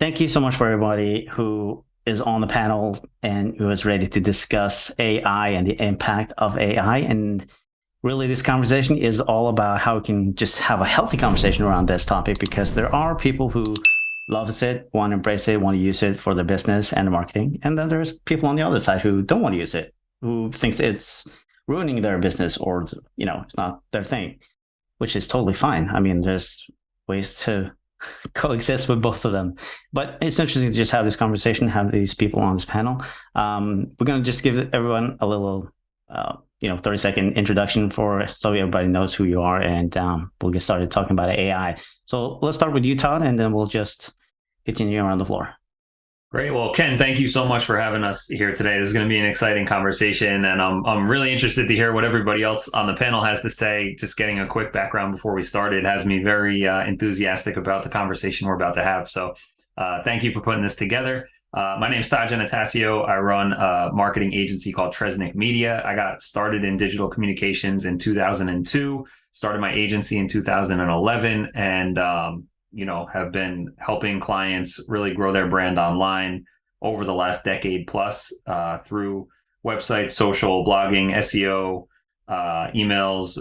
Thank you so much for everybody who is on the panel and who is ready to discuss AI and the impact of AI. And really, this conversation is all about how we can just have a healthy conversation around this topic, because there are people who loves it, want to embrace it, want to use it for their business and marketing. And then there's people on the other side who don't want to use it, who thinks it's ruining their business, or, it's not their thing, which is totally fine. I mean, there's ways to coexist with both of them. But it's interesting to just have this conversation, have these people on this panel. We're going to just give everyone a little, 30-second introduction so everybody knows who you are, and we'll get started talking about AI. So let's start with you, Todd, and then we'll just continue around the floor. Great. Well, Ken, thank you so much for having us here today. This is going to be an exciting conversation, and I'm really interested to hear what everybody else on the panel has to say. Just getting a quick background before we started has me very enthusiastic about the conversation we're about to have. So thank you for putting this together. My name is Todd Genetasio. I run a marketing agency called Tresnick Media. I got started in digital communications in 2002, started my agency in 2011, and have been helping clients really grow their brand online over the last decade plus through websites, social, blogging, SEO, emails,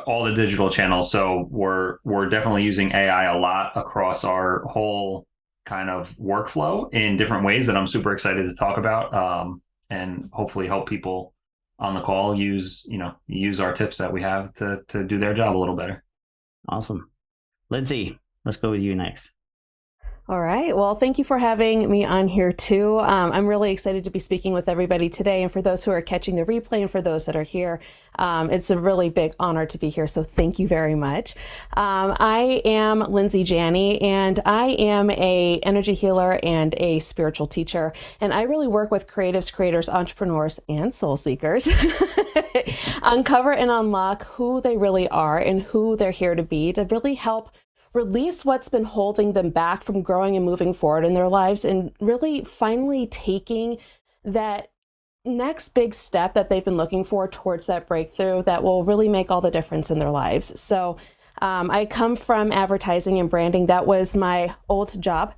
all the digital channels. So we're definitely using AI a lot across our whole kind of workflow in different ways that I'm super excited to talk about, and hopefully help people on the call use our tips that we have to do their job a little better. Awesome. Lindsay, let's go with you next. All right. Well, thank you for having me on here too. I'm really excited to be speaking with everybody today. And for those who are catching the replay and for those that are here, it's a really big honor to be here. So thank you very much. I am Lindsay Janney, and I am a energy healer and a spiritual teacher. And I really work with creatives, creators, entrepreneurs, and soul seekers uncover and unlock who they really are and who they're here to be, to really help release what's been holding them back from growing and moving forward in their lives, and really finally taking that next big step that they've been looking for towards that breakthrough that will really make all the difference in their lives. So I come from advertising and branding. That was my old job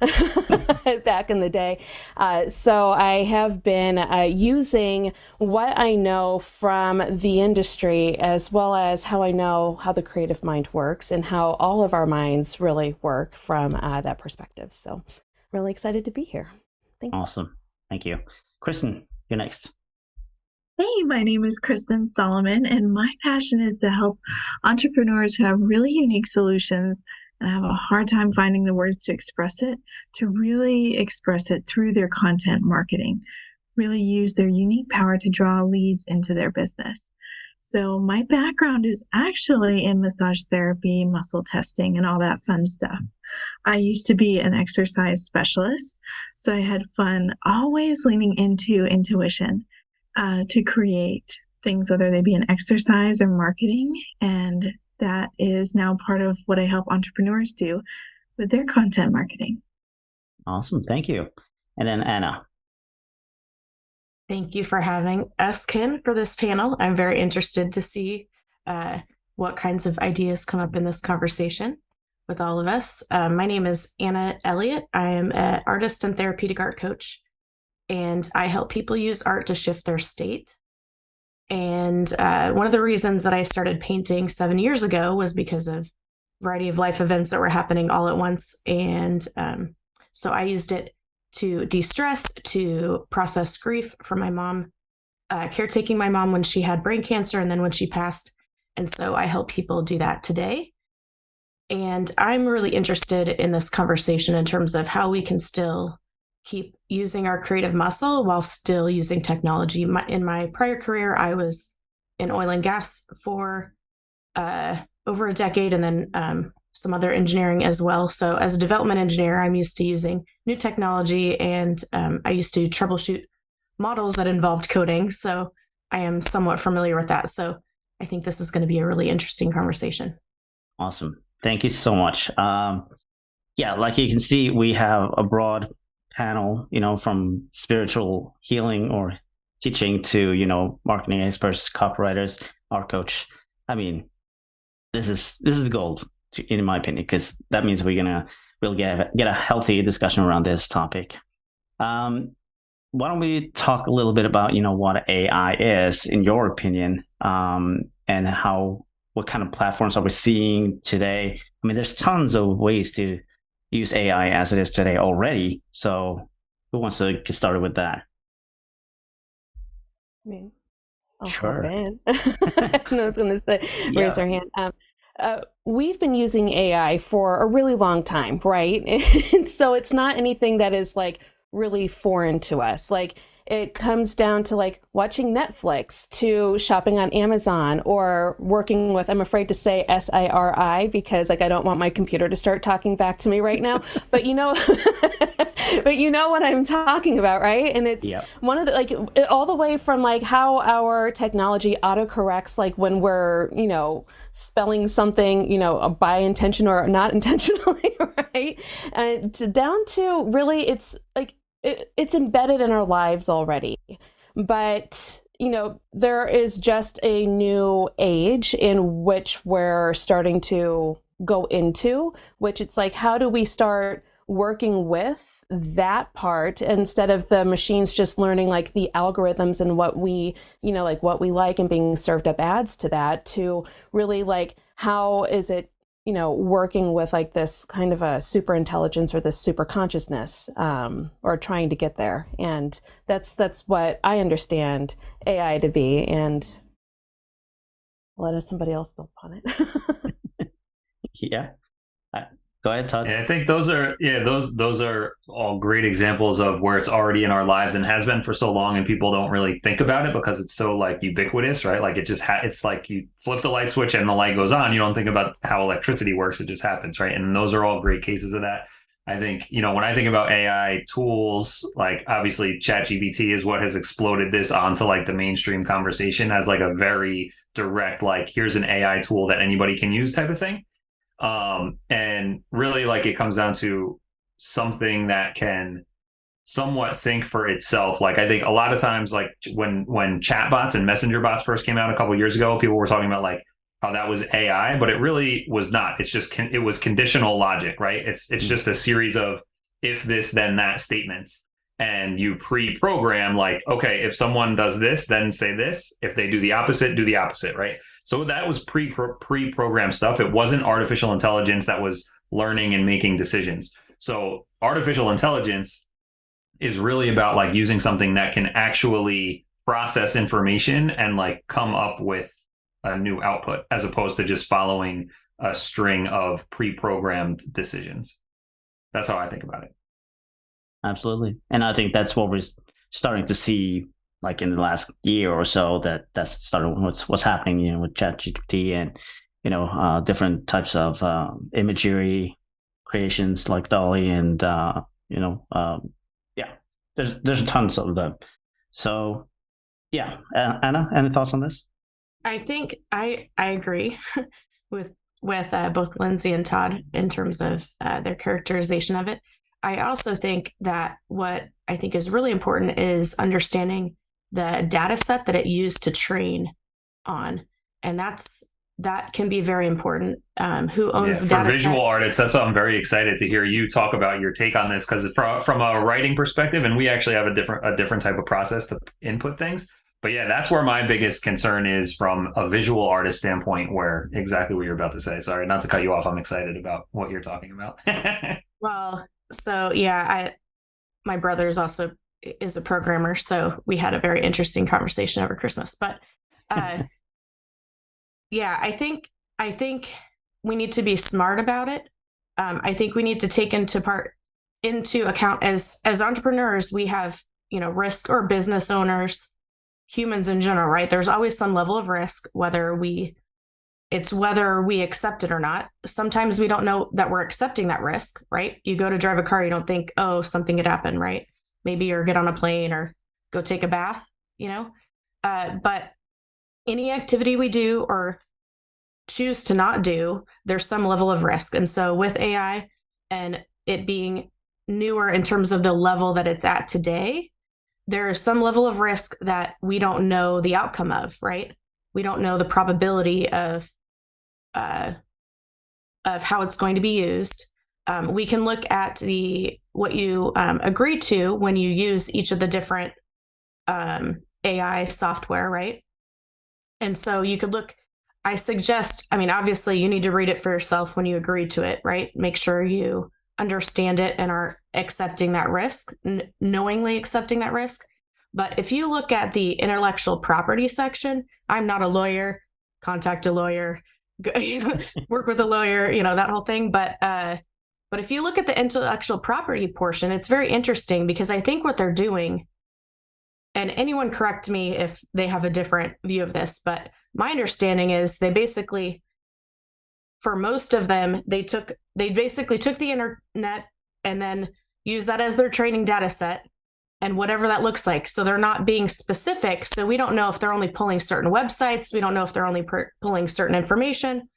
back in the day. So I have been using what I know from the industry, as well as how I know how the creative mind works and how all of our minds really work from that perspective. So really excited to be here. Thank you. Awesome. Thank you. Kristen, you're next. Hey, my name is Kristen Solomon, and my passion is to help entrepreneurs who have really unique solutions and have a hard time finding the words to express it, to really express it through their content marketing, really use their unique power to draw leads into their business. So my background is actually in massage therapy, muscle testing, and all that fun stuff. I used to be an exercise specialist, so I had fun always leaning into intuition to create things, whether they be in exercise or marketing. And that is now part of what I help entrepreneurs do with their content marketing. Awesome. Thank you. And then Anna. Thank you for having us, Ken, for this panel. I'm very interested to see what kinds of ideas come up in this conversation with all of us. My name is Anna Elliott. I am an artist and therapeutic art coach, and I help people use art to shift their state. And one of the reasons that I started painting 7 years ago was because of a variety of life events that were happening all at once. And so I used it to de-stress, to process grief from my mom, caretaking my mom when she had brain cancer and then when she passed. And so I help people do that today. And I'm really interested in this conversation in terms of how we can still keep using our creative muscle while still using technology. In my prior career, I was in oil and gas for over a decade, and then some other engineering as well. So as a development engineer, I'm used to using new technology, and I used to troubleshoot models that involved coding. So I am somewhat familiar with that. So I think this is going to be a really interesting conversation. Awesome. Thank you so much. Yeah, like you can see, we have a broad panel, from spiritual healing or teaching to, marketing experts, copywriters, art coach. I mean, this is gold. in my opinion, because that means we'll get a healthy discussion around this topic. Why don't we talk a little bit about, what AI is in your opinion, and what kind of platforms are we seeing today? I mean, there's tons of ways to use AI as it is today already. So who wants to get started with that? I mean, I'll Sure. hop in. No one's going to say, raise their hand. We've been using AI for a really long time, right? And so it's not anything that is like really foreign to us. Like it comes down to like watching Netflix, to shopping on Amazon, or working with, I'm afraid to say SIRI because like I don't want my computer to start talking back to me right now, but but you know what I'm talking about, right? And it's one of the, like, all the way from like how our technology autocorrects, like when we're, spelling something, by intention or not intentionally, right? Down to really, it's like, it's embedded in our lives already. But, there is just a new age in which we're starting to go into, which it's like, how do we start working with that part instead of the machines just learning like the algorithms and what we, like what we like and being served up ads to that, to really like, how is it, working with like this kind of a super intelligence or this super consciousness, or trying to get there. And that's what I understand AI to be. And I'll let somebody else build upon it. Yeah. Go ahead, Todd. Yeah, I think those are all great examples of where it's already in our lives and has been for so long, and people don't really think about it because it's so like ubiquitous, right? Like it just it's like you flip the light switch and the light goes on. You don't think about how electricity works; it just happens, right? And those are all great cases of that. I think, when I think about AI tools, like obviously ChatGPT is what has exploded this onto like the mainstream conversation as like a very direct, like here's an AI tool that anybody can use type of thing. And really like it comes down to something that can somewhat think for itself. Like I think a lot of times, like when chatbots and messenger bots first came out a couple of years ago, people were talking about like how that was AI, but it really was not. It's just, it was conditional logic, right? It's just a series of if this, then that statements. And you pre-program like, okay, if someone does this, then say this. If they do the opposite, right? So that was pre-programmed stuff. It wasn't artificial intelligence that was learning and making decisions. So artificial intelligence is really about like using something that can actually process information and like come up with a new output, as opposed to just following a string of pre-programmed decisions. That's how I think about it. Absolutely. And I think that's what we're starting to see like in the last year or so, that's started what's happening, with ChatGPT and, different types of imagery creations like Dolly and, there's tons of them. So yeah. Anna, any thoughts on this? I think I agree with both Lindsay and Todd in terms of their characterization of it. I also think that what I think is really important is understanding the data set that it used to train on. And that can be very important. Who owns the data set? For visual artists, that's why I'm very excited to hear you talk about your take on this, because from a writing perspective, and we actually have a different type of process to input things. But yeah, that's where my biggest concern is from a visual artist standpoint, where exactly what you're about to say. Sorry, not to cut you off. I'm excited about what you're talking about. Well, so yeah, my brother is a programmer, so we had a very interesting conversation over Christmas. But yeah, I think we need to be smart about it. I think we need to take into account as entrepreneurs, we have, risk, or business owners, humans in general, right? There's always some level of risk, whether we accept it or not. Sometimes we don't know that we're accepting that risk, right? You go to drive a car, you don't think, oh, something could happen, right? Maybe or get on a plane or go take a bath, but any activity we do or choose to not do, there's some level of risk. And so with AI and it being newer in terms of the level that it's at today, there is some level of risk that we don't know the outcome of, right? We don't know the probability of of how it's going to be used. We can look at what you agree to when you use each of the different AI software, right? And so you could look, I suggest, obviously you need to read it for yourself when you agree to it, right? Make sure you understand it and are accepting that risk, knowingly accepting that risk. But if you look at the intellectual property section, I'm not a lawyer, contact a lawyer, work with a lawyer, that whole thing. But if you look at the intellectual property portion, it's very interesting because I think what they're doing, and anyone correct me if they have a different view of this, but my understanding is they basically, for most of them, they basically took the internet and then used that as their training data set and whatever that looks like. So they're not being specific. So we don't know if they're only pulling certain websites. We don't know if they're only pulling certain information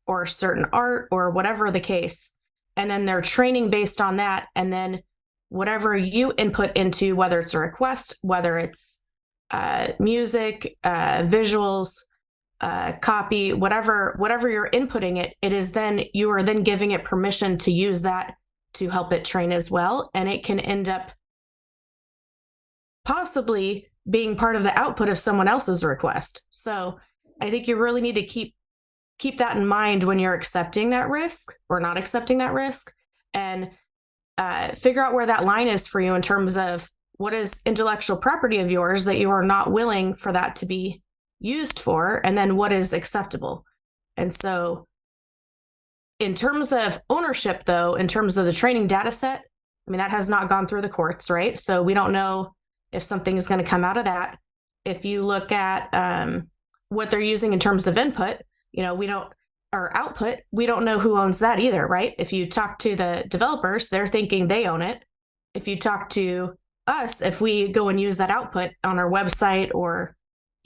or certain art or whatever the case. And then they're training based on that. And then whatever you input into, whether it's a request, whether it's music, visuals, copy, whatever you're inputting you are then giving it permission to use that to help it train as well. And it can end up possibly being part of the output of someone else's request. So I think you really need to keep that in mind when you're accepting that risk or not accepting that risk, and figure out where that line is for you in terms of what is intellectual property of yours that you are not willing for that to be used for, and then what is acceptable. And so in terms of ownership, though, in terms of the training data set, that has not gone through the courts, right? So we don't know if something is going to come out of that. If you look at what they're using in terms of input, or output, we don't know who owns that either, right? If you talk to the developers, they're thinking they own it. If you talk to us, if we go and use that output on our website or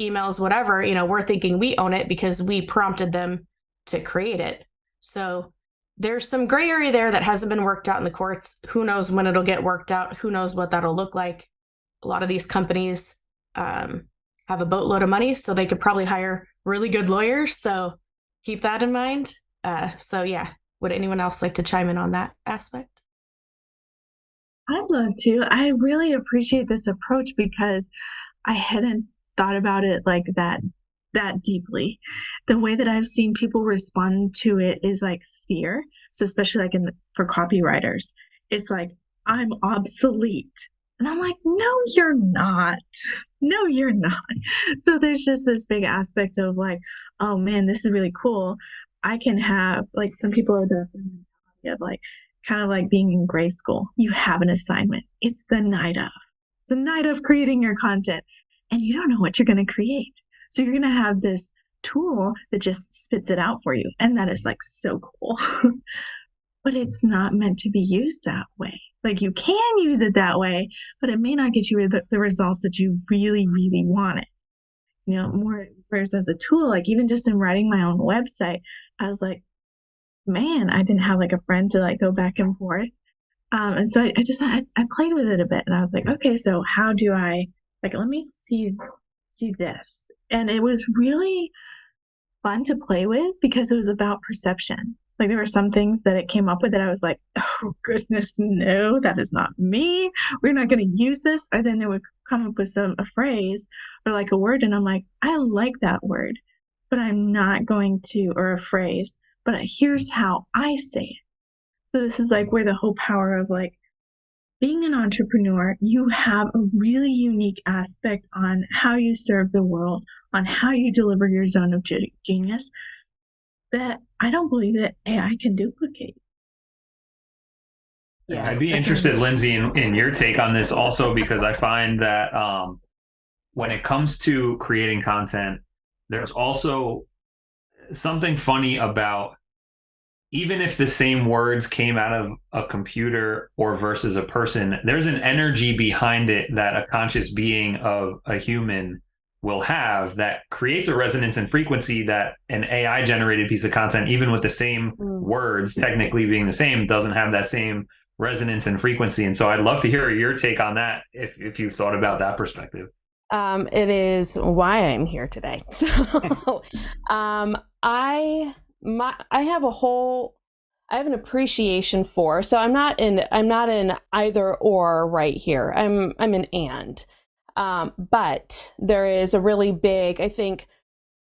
emails, whatever, we're thinking we own it because we prompted them to create it. So there's some gray area there that hasn't been worked out in the courts. Who knows when it'll get worked out? Who knows what that'll look like? A lot of these companies have a boatload of money, so they could probably hire really good lawyers. So keep that in mind. Would anyone else like to chime in on that aspect? I'd love to. I really appreciate this approach because I hadn't thought about it like that deeply. The way that I've seen people respond to it is like fear. So especially like for copywriters, it's like, I'm obsolete. And I'm like, no, you're not. No, you're not. So there's just this big aspect of like, oh man, this is really cool. I can have, like, some people are the of like, kind of like being in grade school. You have an assignment. It's the night of creating your content, and you don't know what you're going to create. So you're going to have this tool that just spits it out for you. And that is like so cool. But it's not meant to be used that way. Like, you can use it that way, but it may not get you the results that you really, really wanted. More whereas as a tool, like even just in writing my own website, I was like, man, I didn't have like a friend to like go back and forth. And so I played with it a bit, and I was like, okay, so how do I, like, let me see this. And it was really fun to play with because it was about perception. Like, there were some things that it came up with that I was like, oh goodness, no, that is not me. We're not going to use this. Or then they would come up with a phrase or like a word, and I'm like, I like that word, but I'm not going to, or a phrase, but here's how I say it. So this is like where the whole power of like being an entrepreneur, you have a really unique aspect on how you serve the world, on how you deliver your zone of genius, that I don't believe that AI can duplicate. Yeah, I'd be interested, Lindsay, in your take on this also, because I find that when it comes to creating content, there's also something funny about, even if the same words came out of a computer or versus a person, there's an energy behind it that a conscious being of a human will have that creates a resonance and frequency that an AI generated piece of content, even with the same words technically being the same, doesn't have that same resonance and frequency. And so I'd love to hear your take on that, if you've thought about that perspective. It is why I'm here today. So I have a whole I have an appreciation for. So I'm not in either or right here. I'm an and. But there is a really big, I think,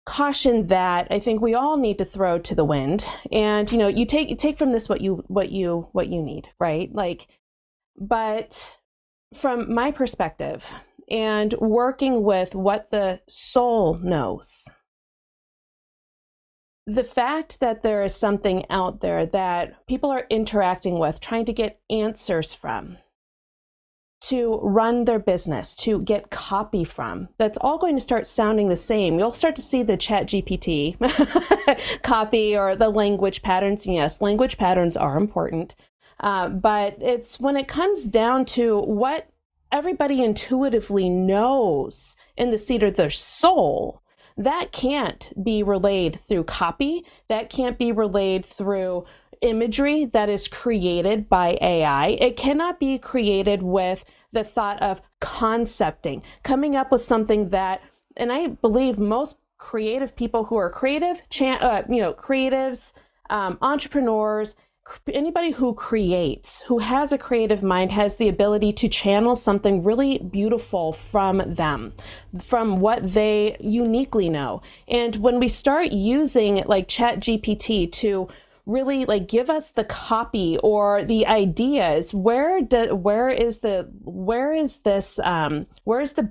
caution that I think we all need to throw to the wind. And you take from this what you need, right? Like, but from my perspective and working with what the soul knows, the fact that there is something out there that people are interacting with, trying to get answers from, to run their business, to get copy from, that's all going to start sounding the same. You'll start to see the Chat GPT copy or the language patterns. And yes, language patterns are important. But it's when it comes down to what everybody intuitively knows in the seat of their soul, that can't be relayed through copy. That can't be relayed through imagery that is created by AI. It cannot be created with the thought of concepting, coming up with something that, and I believe most creative people who are creative, creatives, entrepreneurs, anybody who creates, who has a creative mind, has the ability to channel something really beautiful from them, from what they uniquely know. And when we start using like Chat GPT to really like give us the copy or the ideas, where is the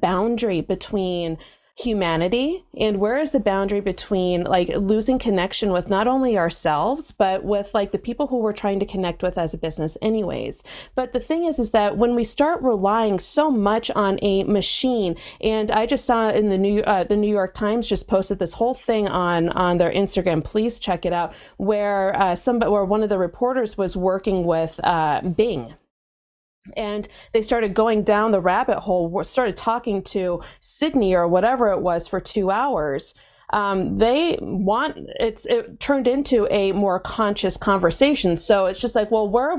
boundary between humanity, and where is the boundary between like losing connection with not only ourselves but with like the people who we're trying to connect with as a business anyways. But the thing is that when we start relying so much on a machine, and I just saw in the New York Times just posted this whole thing on their Instagram, please check it out, where one of the reporters was working with Bing. And they started going down the rabbit hole, started talking to Sydney or whatever it was for 2 hours. It turned into a more conscious conversation. So it's just like, well, where are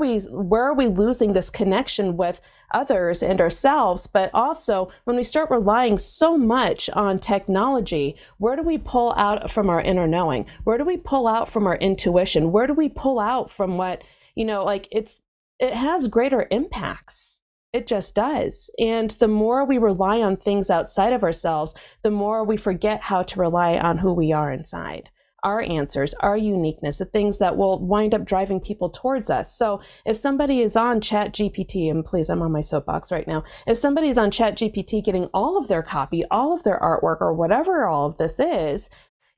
we losing this connection with others and ourselves? But also when we start relying so much on technology, where do we pull out from our inner knowing? Where do we pull out from our intuition? Where do we pull out from what, it has greater impacts. It just does. And the more we rely on things outside of ourselves, the more we forget how to rely on who we are inside, our answers, our uniqueness, the things that will wind up driving people towards us. So if somebody is on Chat GPT, and please, I'm on my soapbox right now. If somebody is on Chat GPT getting all of their copy, all of their artwork, or whatever all of this is,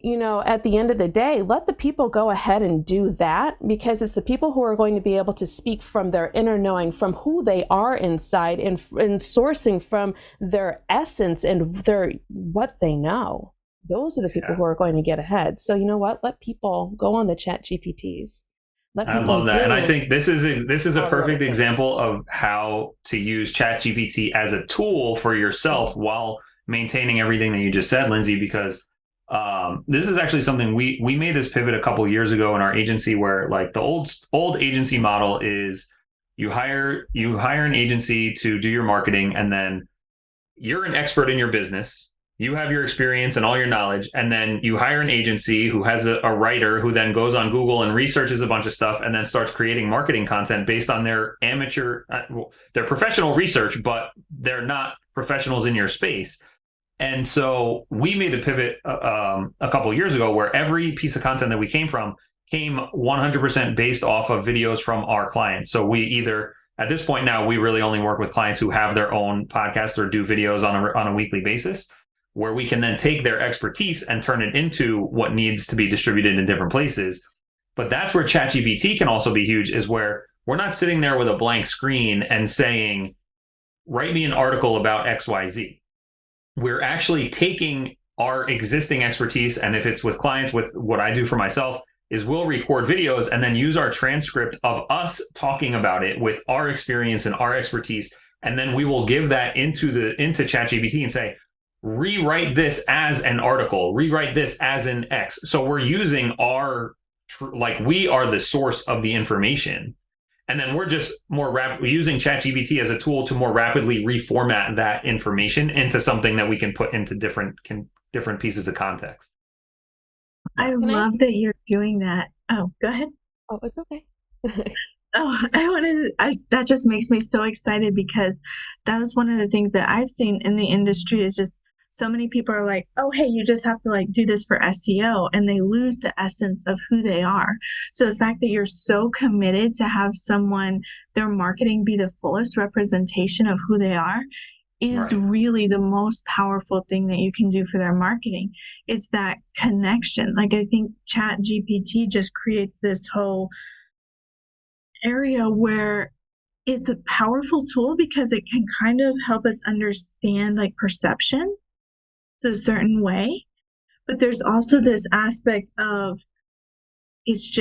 at the end of the day, let the people go ahead and do that, because it's the people who are going to be able to speak from their inner knowing, from who they are inside, and sourcing from their essence and what they know. Those are the people who are going to get ahead. So you know what? Let people go on the Chat GPTs. I love that. And I think this is a perfect example of how to use Chat GPT as a tool for yourself while maintaining everything that you just said, Lindsay, because this is actually something we made this pivot a couple of years ago in our agency, where like the old agency model is you hire an agency to do your marketing, and then you're an expert in your business. You have your experience and all your knowledge, and then you hire an agency who has a writer who then goes on Google and researches a bunch of stuff and then starts creating marketing content based on their their professional research, but they're not professionals in your space. And so we made a pivot a couple of years ago where every piece of content that we came 100% based off of videos from our clients. So we either, at this point now, we really only work with clients who have their own podcast or do videos on a weekly basis, where we can then take their expertise and turn it into what needs to be distributed in different places. But that's where ChatGPT can also be huge, is where we're not sitting there with a blank screen and saying, write me an article about XYZ. We're actually taking our existing expertise, and if it's with clients, with what I do for myself, is we'll record videos and then use our transcript of us talking about it with our experience and our expertise, and then we will give that into ChatGPT and say, rewrite this as an article, rewrite this as an X. So we're using we are the source of the information. And then we're just using ChatGPT as a tool to more rapidly reformat that information into something that we can put into different pieces of context. I love that you're doing that. Oh, go ahead. Oh, it's okay. Oh, that just makes me so excited because that was one of the things that I've seen in the industry is just so many people are like, oh, hey, you just have to like do this for SEO, and they lose the essence of who they are. So the fact that you're so committed to have their marketing be the fullest representation of who they are is Right. really the most powerful thing that you can do for their marketing. It's that connection. Like I think Chat GPT just creates this whole area where it's a powerful tool because it can kind of help us understand like perception to a certain way. But there's also this aspect of it's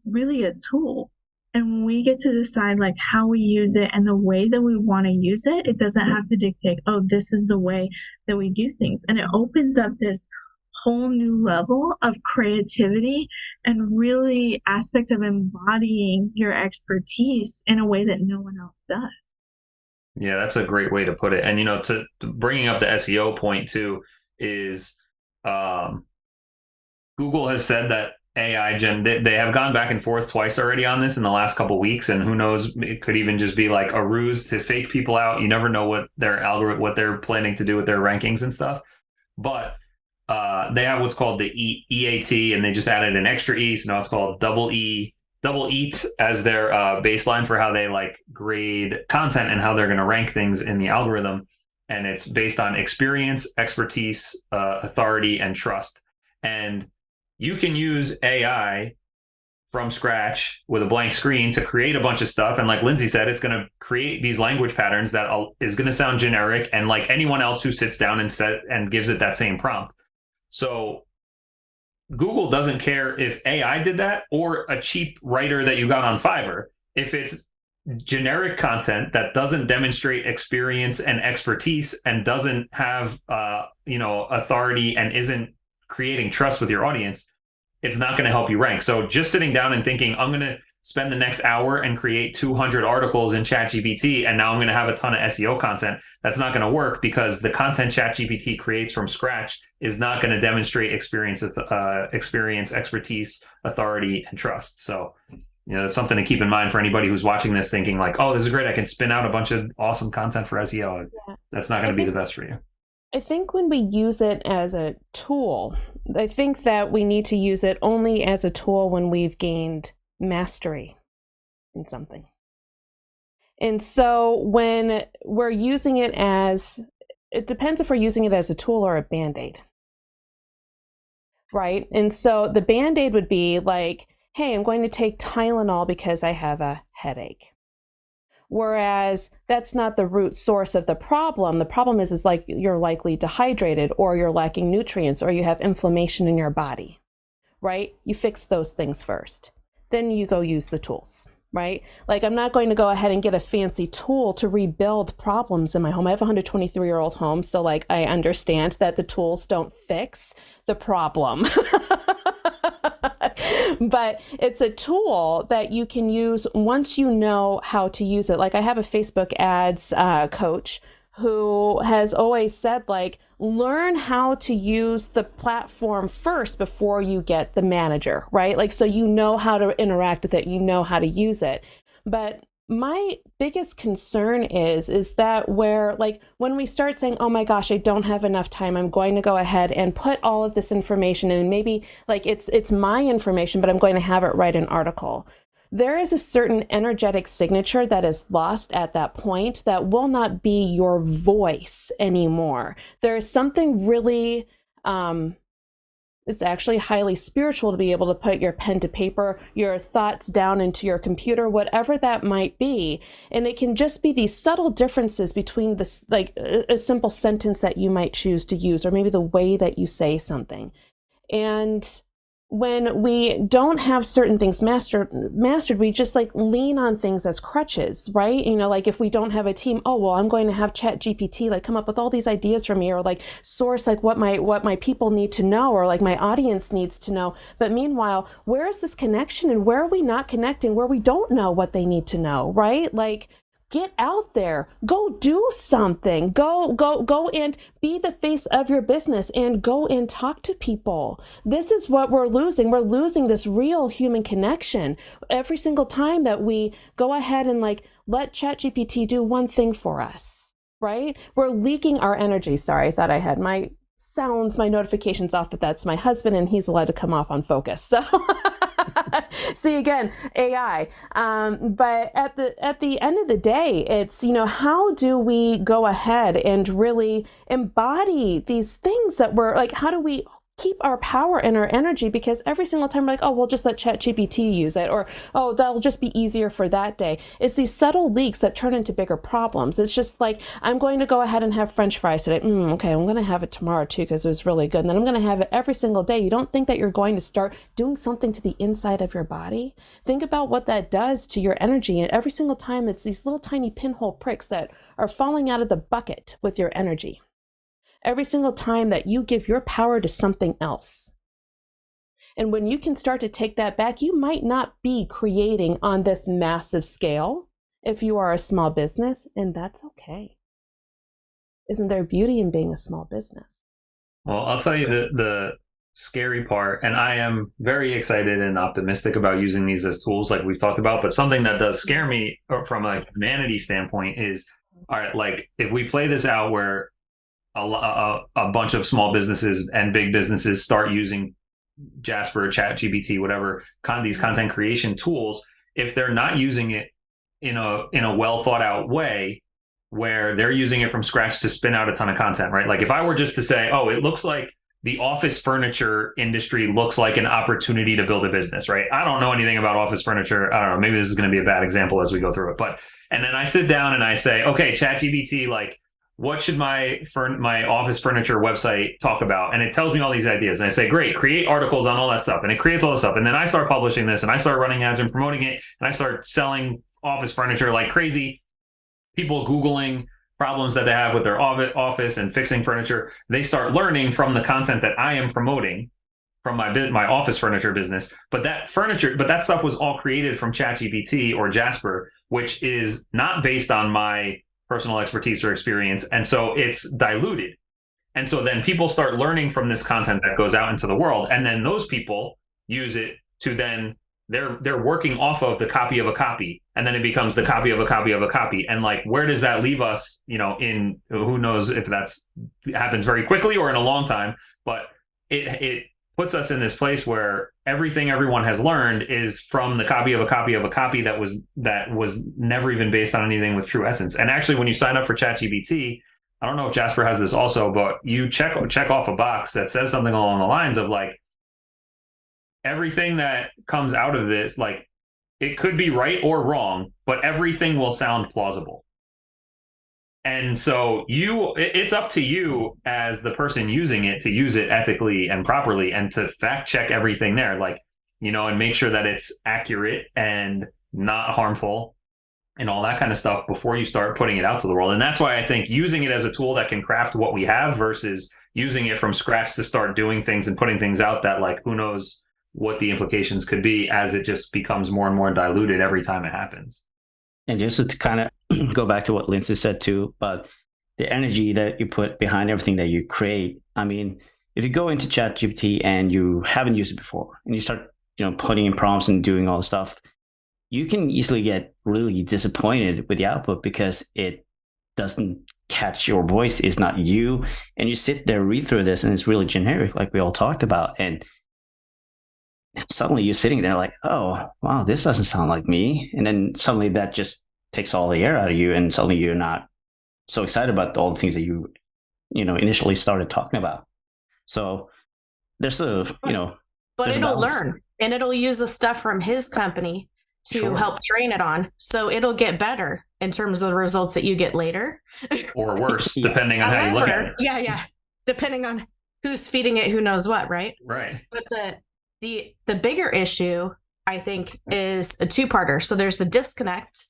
really a tool. And we get to decide like how we use it and the way that we want to use it. It doesn't have to dictate, oh, this is the way that we do things. And it opens up this whole new level of creativity and really aspect of embodying your expertise in a way that no one else does. Yeah, that's a great way to put it. And, to bringing up the SEO point too is Google has said that they have gone back and forth twice already on this in the last couple of weeks. And who knows, it could even just be like a ruse to fake people out. You never know what their algorithm, what they're planning to do with their rankings and stuff. But they have what's called the EAT, and they just added an extra E. So now it's called double EAT as their baseline for how they like grade content and how they're going to rank things in the algorithm. And it's based on experience, expertise, authority, and trust. And you can use AI from scratch with a blank screen to create a bunch of stuff. And like Lindsay said, it's going to create these language patterns that is going to sound generic and like anyone else who sits down and gives it that same prompt. So Google doesn't care if AI did that or a cheap writer that you got on Fiverr. If it's generic content that doesn't demonstrate experience and expertise and doesn't have authority and isn't creating trust with your audience, it's not going to help you rank. So just sitting down and thinking, I'm going to spend the next hour and create 200 articles in ChatGPT, and now I'm going to have a ton of SEO content, that's not going to work because the content ChatGPT creates from scratch is not going to demonstrate experience, expertise, authority, and trust. So, it's something to keep in mind for anybody who's watching this thinking like, oh, this is great, I can spin out a bunch of awesome content for SEO. Yeah. That's not going to be the best for you. I think when we use it as a tool, I think that we need to use it only as a tool when we've gained mastery in something. And so when we're using it it depends if we're using it as a tool or a Band-Aid, right? And so the Band-Aid would be like, hey, I'm going to take Tylenol because I have a headache. Whereas that's not the root source of the problem. The problem is like you're likely dehydrated or you're lacking nutrients or you have inflammation in your body, right? You fix those things first. Then you go use the tools, right? Like I'm not going to go ahead and get a fancy tool to rebuild problems in my home. I have a 123-year-old home. So like I understand that the tools don't fix the problem. But it's a tool that you can use once you know how to use it. Like I have a Facebook ads coach who has always said, like, learn how to use the platform first before you get the manager, right? Like, so you know how to interact with it, you know how to use it. But my biggest concern is that when we start saying, oh my gosh, I don't have enough time, I'm going to go ahead and put all of this information in, and maybe like it's my information, but I'm going to have it write an article. There is a certain energetic signature that is lost at that point that will not be your voice anymore. There is something really, it's actually highly spiritual to be able to put your pen to paper, your thoughts down into your computer, whatever that might be. And it can just be these subtle differences between this, like a simple sentence that you might choose to use, or maybe the way that you say something. And when we don't have certain things mastered, we just like lean on things as crutches, right? Like if we don't have a team, oh, well, I'm going to have Chat GPT like come up with all these ideas for me, or like source like what my people need to know, or like my audience needs to know. But meanwhile, where is this connection, and where are we not connecting, where we don't know what they need to know, right? Like Get out there, go do something, go and be the face of your business and go and talk to people. This is what we're losing. We're losing this real human connection every single time that we go ahead and like let ChatGPT do one thing for us, right? We're leaking our energy. Sorry, I thought I had my notifications off, but that's my husband and he's allowed to come off on focus. So see, again, AI. But at the end of the day, it's, how do we go ahead and really embody these things that we're like, how do we keep our power and our energy? Because every single time we're like, oh, we'll just let ChatGPT use it, or, oh, that'll just be easier for that day. It's these subtle leaks that turn into bigger problems. It's just like, I'm going to go ahead and have French fries today. Okay, I'm going to have it tomorrow too, because it was really good. And then I'm going to have it every single day. You don't think that you're going to start doing something to the inside of your body? Think about what that does to your energy. And every single time it's these little tiny pinhole pricks that are falling out of the bucket with your energy. Every single time that you give your power to something else. And when you can start to take that back, you might not be creating on this massive scale if you are a small business, and that's okay. Isn't there beauty in being a small business? Well, I'll tell you the scary part, and I am very excited and optimistic about using these as tools like we've talked about, but something that does scare me from a humanity standpoint is, all right, like if we play this out where a bunch of small businesses and big businesses start using Jasper, ChatGPT, whatever, these content creation tools, if they're not using it in a well thought out way, where they're using it from scratch to spin out a ton of content, right? Like if I were just to say, oh, it looks like the office furniture industry looks like an opportunity to build a business, right? I don't know anything about office furniture. I don't know, maybe this is going to be a bad example as we go through it, and then I sit down and I say, okay, ChatGPT, like, what should my office furniture website talk about? And it tells me all these ideas. And I say, great, create articles on all that stuff. And it creates all this stuff. And then I start publishing this and I start running ads and promoting it. And I start selling office furniture like crazy. People Googling problems that they have with their office and fixing furniture. They start learning from the content that I am promoting from my office furniture business. But that stuff was all created from ChatGPT or Jasper, which is not based on my personal expertise or experience. And so it's diluted. And so then people start learning from this content that goes out into the world. And then those people use it to then they're working off of the copy of a copy. And then it becomes the copy of a copy of a copy. And like, where does that leave us? In who knows if it happens very quickly or in a long time, but it puts us in this place where everything everyone has learned is from the copy of a copy of a copy that was never even based on anything with true essence. And actually, when you sign up for ChatGPT, I don't know if Jasper has this also, but you check off a box that says something along the lines of like, everything that comes out of this, like it could be right or wrong, but everything will sound plausible. And so it's up to you as the person using it to use it ethically and properly and to fact check everything there, like, and make sure that it's accurate and not harmful and all that kind of stuff before you start putting it out to the world. And that's why I think using it as a tool that can craft what we have versus using it from scratch to start doing things and putting things out that like, who knows what the implications could be as it just becomes more and more diluted every time it happens. And just to kind of go back to what Lindsay said too, but the energy that you put behind everything that you create. I mean, if you go into ChatGPT and you haven't used it before and you start, putting in prompts and doing all the stuff, you can easily get really disappointed with the output because it doesn't catch your voice. It's not you. And you sit there, read through this, and it's really generic, like we all talked about. And suddenly you're sitting there like, oh, wow, this doesn't sound like me. And then suddenly that just takes all the air out of you. And suddenly you're not so excited about all the things that you initially started talking about. So there's but it'll learn and it'll use the stuff from his company to help train it on. So it'll get better in terms of the results that you get later. Or worse, depending on how you look at it. Yeah. Depending on who's feeding it, who knows what, right? Right. But the bigger issue, I think, is a two-parter. So there's the disconnect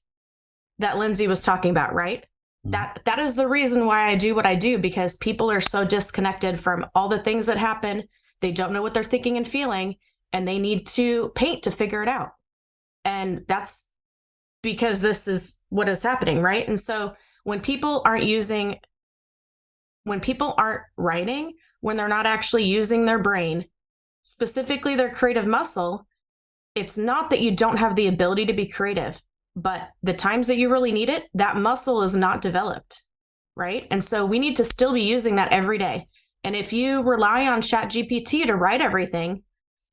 that Lindsay was talking about, right? That is the reason why I do what I do, because people are so disconnected from all the things that happen. They don't know what they're thinking and feeling, and they need to paint to figure it out. And that's because this is what is happening, right? And so when people aren't writing, when they're not actually using their brain, specifically their creative muscle, it's not that you don't have the ability to be creative, but the times that you really need it, that muscle is not developed, right? And so we need to still be using that every day. And if you rely on ChatGPT to write everything,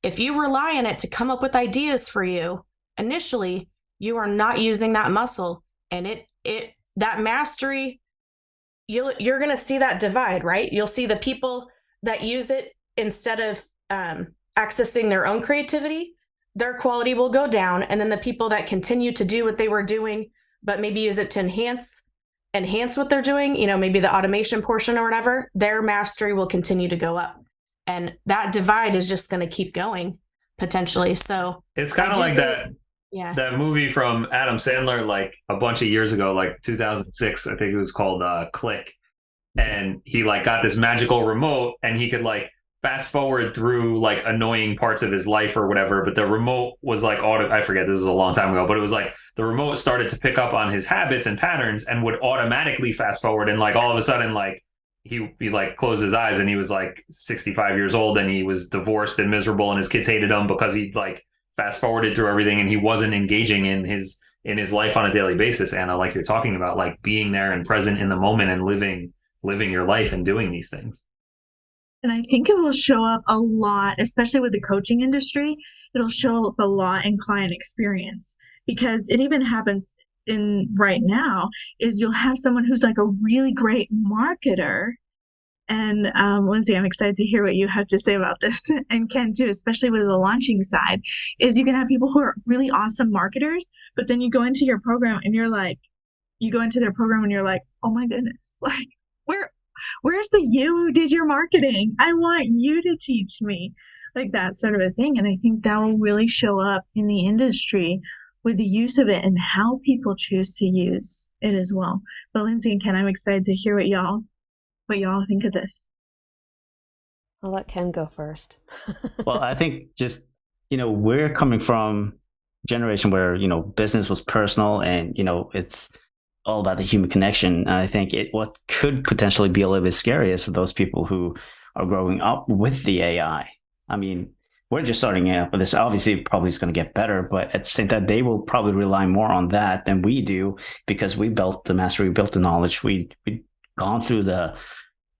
if you rely on it to come up with ideas for you, initially, you are not using that muscle, and that mastery, you're going to see that divide, right? You'll see the people that use it instead of accessing their own creativity, their quality will go down. And then the people that continue to do what they were doing, but maybe use it to enhance what they're doing, maybe the automation portion or whatever, their mastery will continue to go up. And that divide is just going to keep going potentially. So it's kind of like that movie from Adam Sandler, like a bunch of years ago, like 2006, I think it was called Click. And he like got this magical remote, and he could like fast forward through like annoying parts of his life or whatever. But the remote was like, I forget, this was a long time ago, but it was like the remote started to pick up on his habits and patterns and would automatically fast forward. And like all of a sudden, like he like closed his eyes and he was like 65 years old and he was divorced and miserable and his kids hated him because he like fast forwarded through everything and he wasn't engaging in his life on a daily basis. Anna, like you're talking about, like being there and present in the moment and living your life and doing these things. And I think it will show up a lot, especially with the coaching industry. It'll show up a lot in client experience, because it even happens in right now is you'll have someone who's like a really great marketer. And Lindsay, I'm excited to hear what you have to say about this, and Ken too, especially with the launching side, is you can have people who are really awesome marketers, but then you go into your program and you're like, oh my goodness, like where's the you who did your marketing? I want you to teach me, like that sort of a thing. And I think that will really show up in the industry with the use of it and how people choose to use it as well. But Lindsay and Ken, I'm excited to hear what y'all think of this. I'll let Ken go first. Well, I think just, we're coming from a generation where, business was personal and, it's all about the human connection. And I think what could potentially be a little bit scary is for those people who are growing up with the AI. I mean, we're just starting out with this. Obviously, probably is going to get better, but at the same time, they will probably rely more on that than we do, because we built the mastery, we built the knowledge, we've gone through the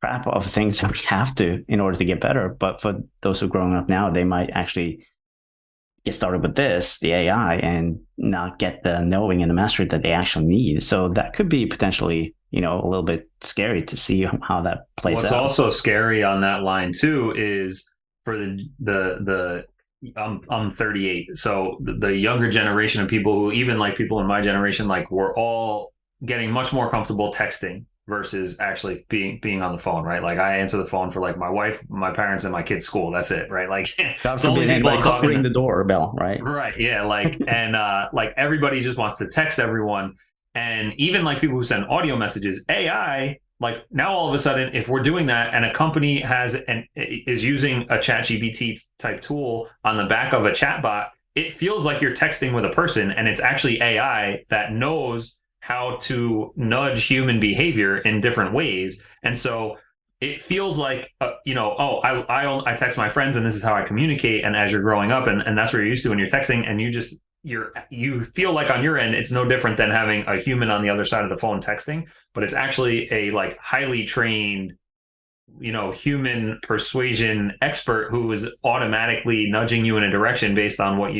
crap of things that we have to in order to get better. But for those who are growing up now, they might actually get started with the AI, and not get the knowing and the mastery that they actually need. So that could be potentially, a little bit scary to see how that plays out. What's also scary on that line too is for I'm 38. So the younger generation of people who, even like people in my generation, like we're all getting much more comfortable texting versus actually being on the phone, right? Like I answer the phone for like my wife, my parents, and my kids' school. That's it, right? Like God forbid anybody ring the doorbell, right? Right, yeah. Like and like everybody just wants to text everyone, and even like people who send audio messages, AI. Like now, all of a sudden, if we're doing that, and a company is using a ChatGPT type tool on the back of a chatbot, it feels like you're texting with a person, and it's actually AI that knows how to nudge human behavior in different ways. And so it feels like, I text my friends and this is how I communicate. And as you're growing up, and that's what you're used to when you're texting, and you feel like on your end, it's no different than having a human on the other side of the phone texting, but it's actually a like highly trained, human persuasion expert who is automatically nudging you in a direction based on what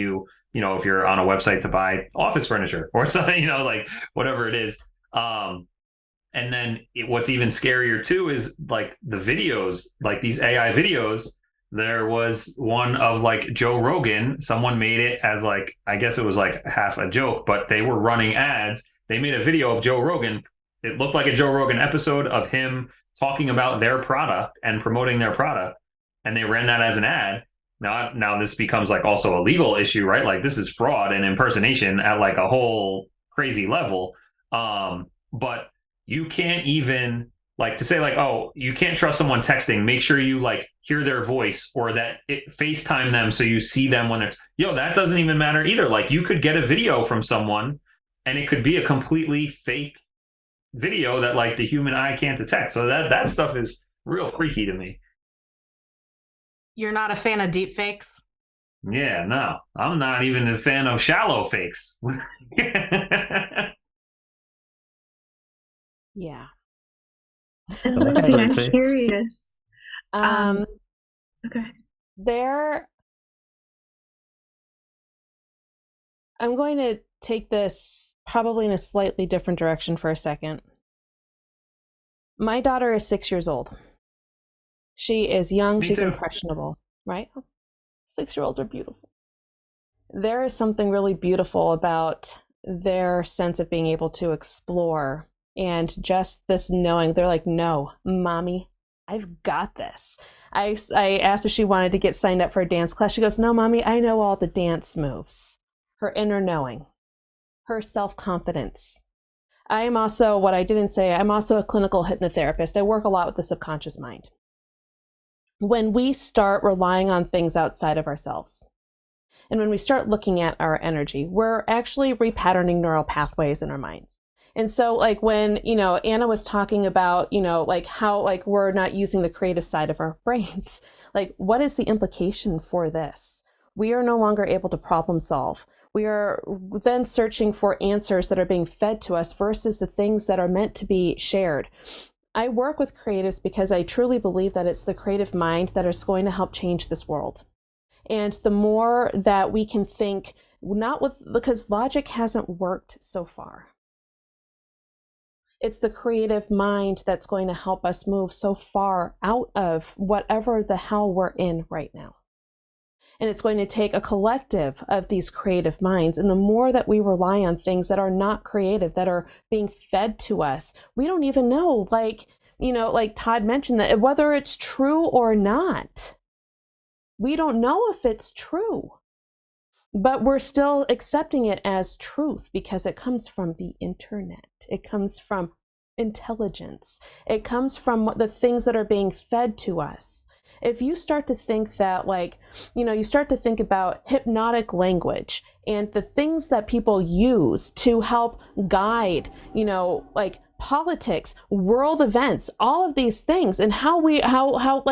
if you're on a website to buy office furniture or something, like whatever it is. And then what's even scarier too is like the videos, like these AI videos. There was one of like Joe Rogan. Someone made it as like, I guess it was like half a joke, but they were running ads. They made a video of Joe Rogan. It looked like a Joe Rogan episode of him talking about their product and promoting their product. And they ran that as an ad. Now this becomes like also a legal issue, right? Like this is fraud and impersonation at like a whole crazy level. But you can't even like to say like, oh, you can't trust someone texting. Make sure you like hear their voice, or that it FaceTime them so you see them when they're, that doesn't even matter either. Like you could get a video from someone and it could be a completely fake video that like the human eye can't detect. So that stuff is real freaky to me. You're not a fan of deep fakes? Yeah, no, I'm not even a fan of shallow fakes. Yeah. Lindsay, I'm curious. Okay. I'm going to take this probably in a slightly different direction for a second. My daughter is 6 years old. She is young. Me She's too. impressionable, right? 6-year-olds are beautiful. There is something really beautiful about their sense of being able to explore, and just this knowing. They're like, no, mommy, I've got this. I asked if she wanted to get signed up for a dance class. She goes, no, mommy, I know all the dance moves. Her inner knowing, her self-confidence. I am also, what I didn't say, I'm also a clinical hypnotherapist. I work a lot with the subconscious mind. When we start relying on things outside of ourselves, and when we start looking at our energy, we're actually repatterning neural pathways in our minds. And so like when, Anna was talking about, like how like we're not using the creative side of our brains, like what is the implication for this? We are no longer able to problem solve. We are then searching for answers that are being fed to us versus the things that are meant to be shared. I work with creatives because I truly believe that it's the creative mind that is going to help change this world. And the more that we can think, because logic hasn't worked so far. It's the creative mind that's going to help us move so far out of whatever the hell we're in right now. And it's going to take a collective of these creative minds. And the more that we rely on things that are not creative, that are being fed to us, we don't even know, like Todd mentioned, that whether it's true or not, we don't know if it's true, but we're still accepting it as truth because it comes from the internet. It comes from intelligence. It comes from the things that are being fed to us. If you start to think that, you start to think about hypnotic language and the things that people use to help guide, politics, world events, all of these things, and how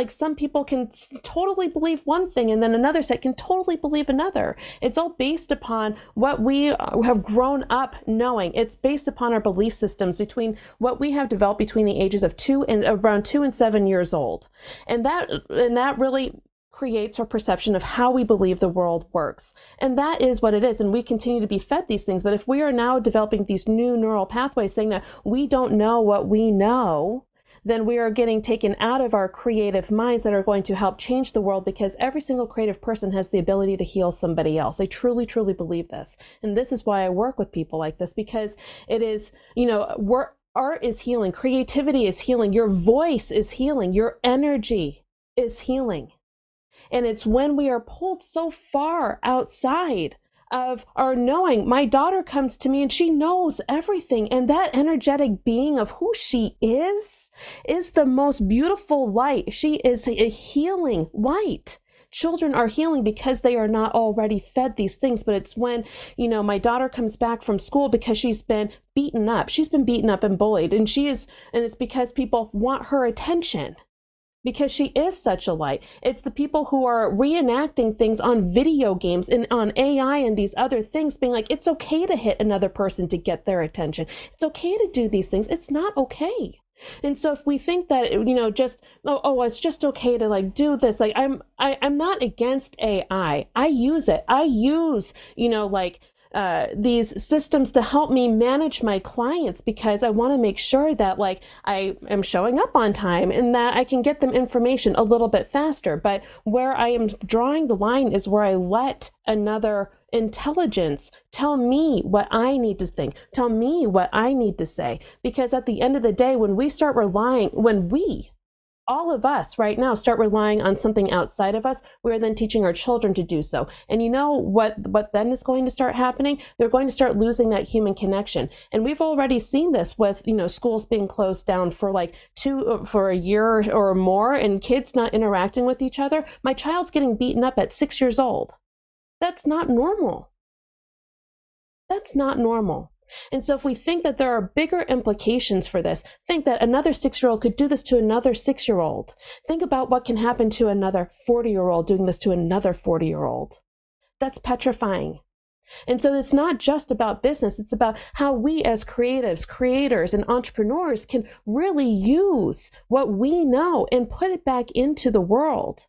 some people can totally believe one thing and then another set can totally believe another. It's all based upon what we have grown up knowing. It's based upon our belief systems between what we have developed between the ages of around 2 and 7 years old. And that really creates our perception of how we believe the world works. And that is what it is. And we continue to be fed these things. But if we are now developing these new neural pathways saying that we don't know what we know, then we are getting taken out of our creative minds that are going to help change the world, because every single creative person has the ability to heal somebody else. I truly, truly believe this. And this is why I work with people like this, because it is, art is healing, creativity is healing, your voice is healing, your energy is healing. And it's when we are pulled so far outside of our knowing. My daughter comes to me and she knows everything. And that energetic being of who she is the most beautiful light. She is a healing light. Children are healing because they are not already fed these things. But it's when, my daughter comes back from school because she's been beaten up. She's been beaten up and bullied. And it's because people want her attention. Because she is such a light. It's the people who are reenacting things on video games and on AI and these other things, being like, it's okay to hit another person to get their attention. It's okay to do these things. It's not okay. And so if we think that, it's just okay to do this, I'm not against AI. I use it. I use, these systems to help me manage my clients, because I want to make sure that I am showing up on time and that I can get them information a little bit faster. But where I am drawing the line is where I let another intelligence tell me what I need to think, tell me what I need to say. Because at the end of the day, when all of us right now start relying on something outside of us, we're then teaching our children to do so. And you know what then is going to start happening? They're going to start losing that human connection. And we've already seen this with, schools being closed down for for a year or more, and kids not interacting with each other. My child's getting beaten up at 6 years old. That's not normal. That's not normal. And so if we think that there are bigger implications for this, think that another 6-year-old could do this to another 6-year-old. Think about what can happen to another 40-year-old doing this to another 40-year-old. That's petrifying. And so it's not just about business. It's about how we as creatives, creators, and entrepreneurs can really use what we know and put it back into the world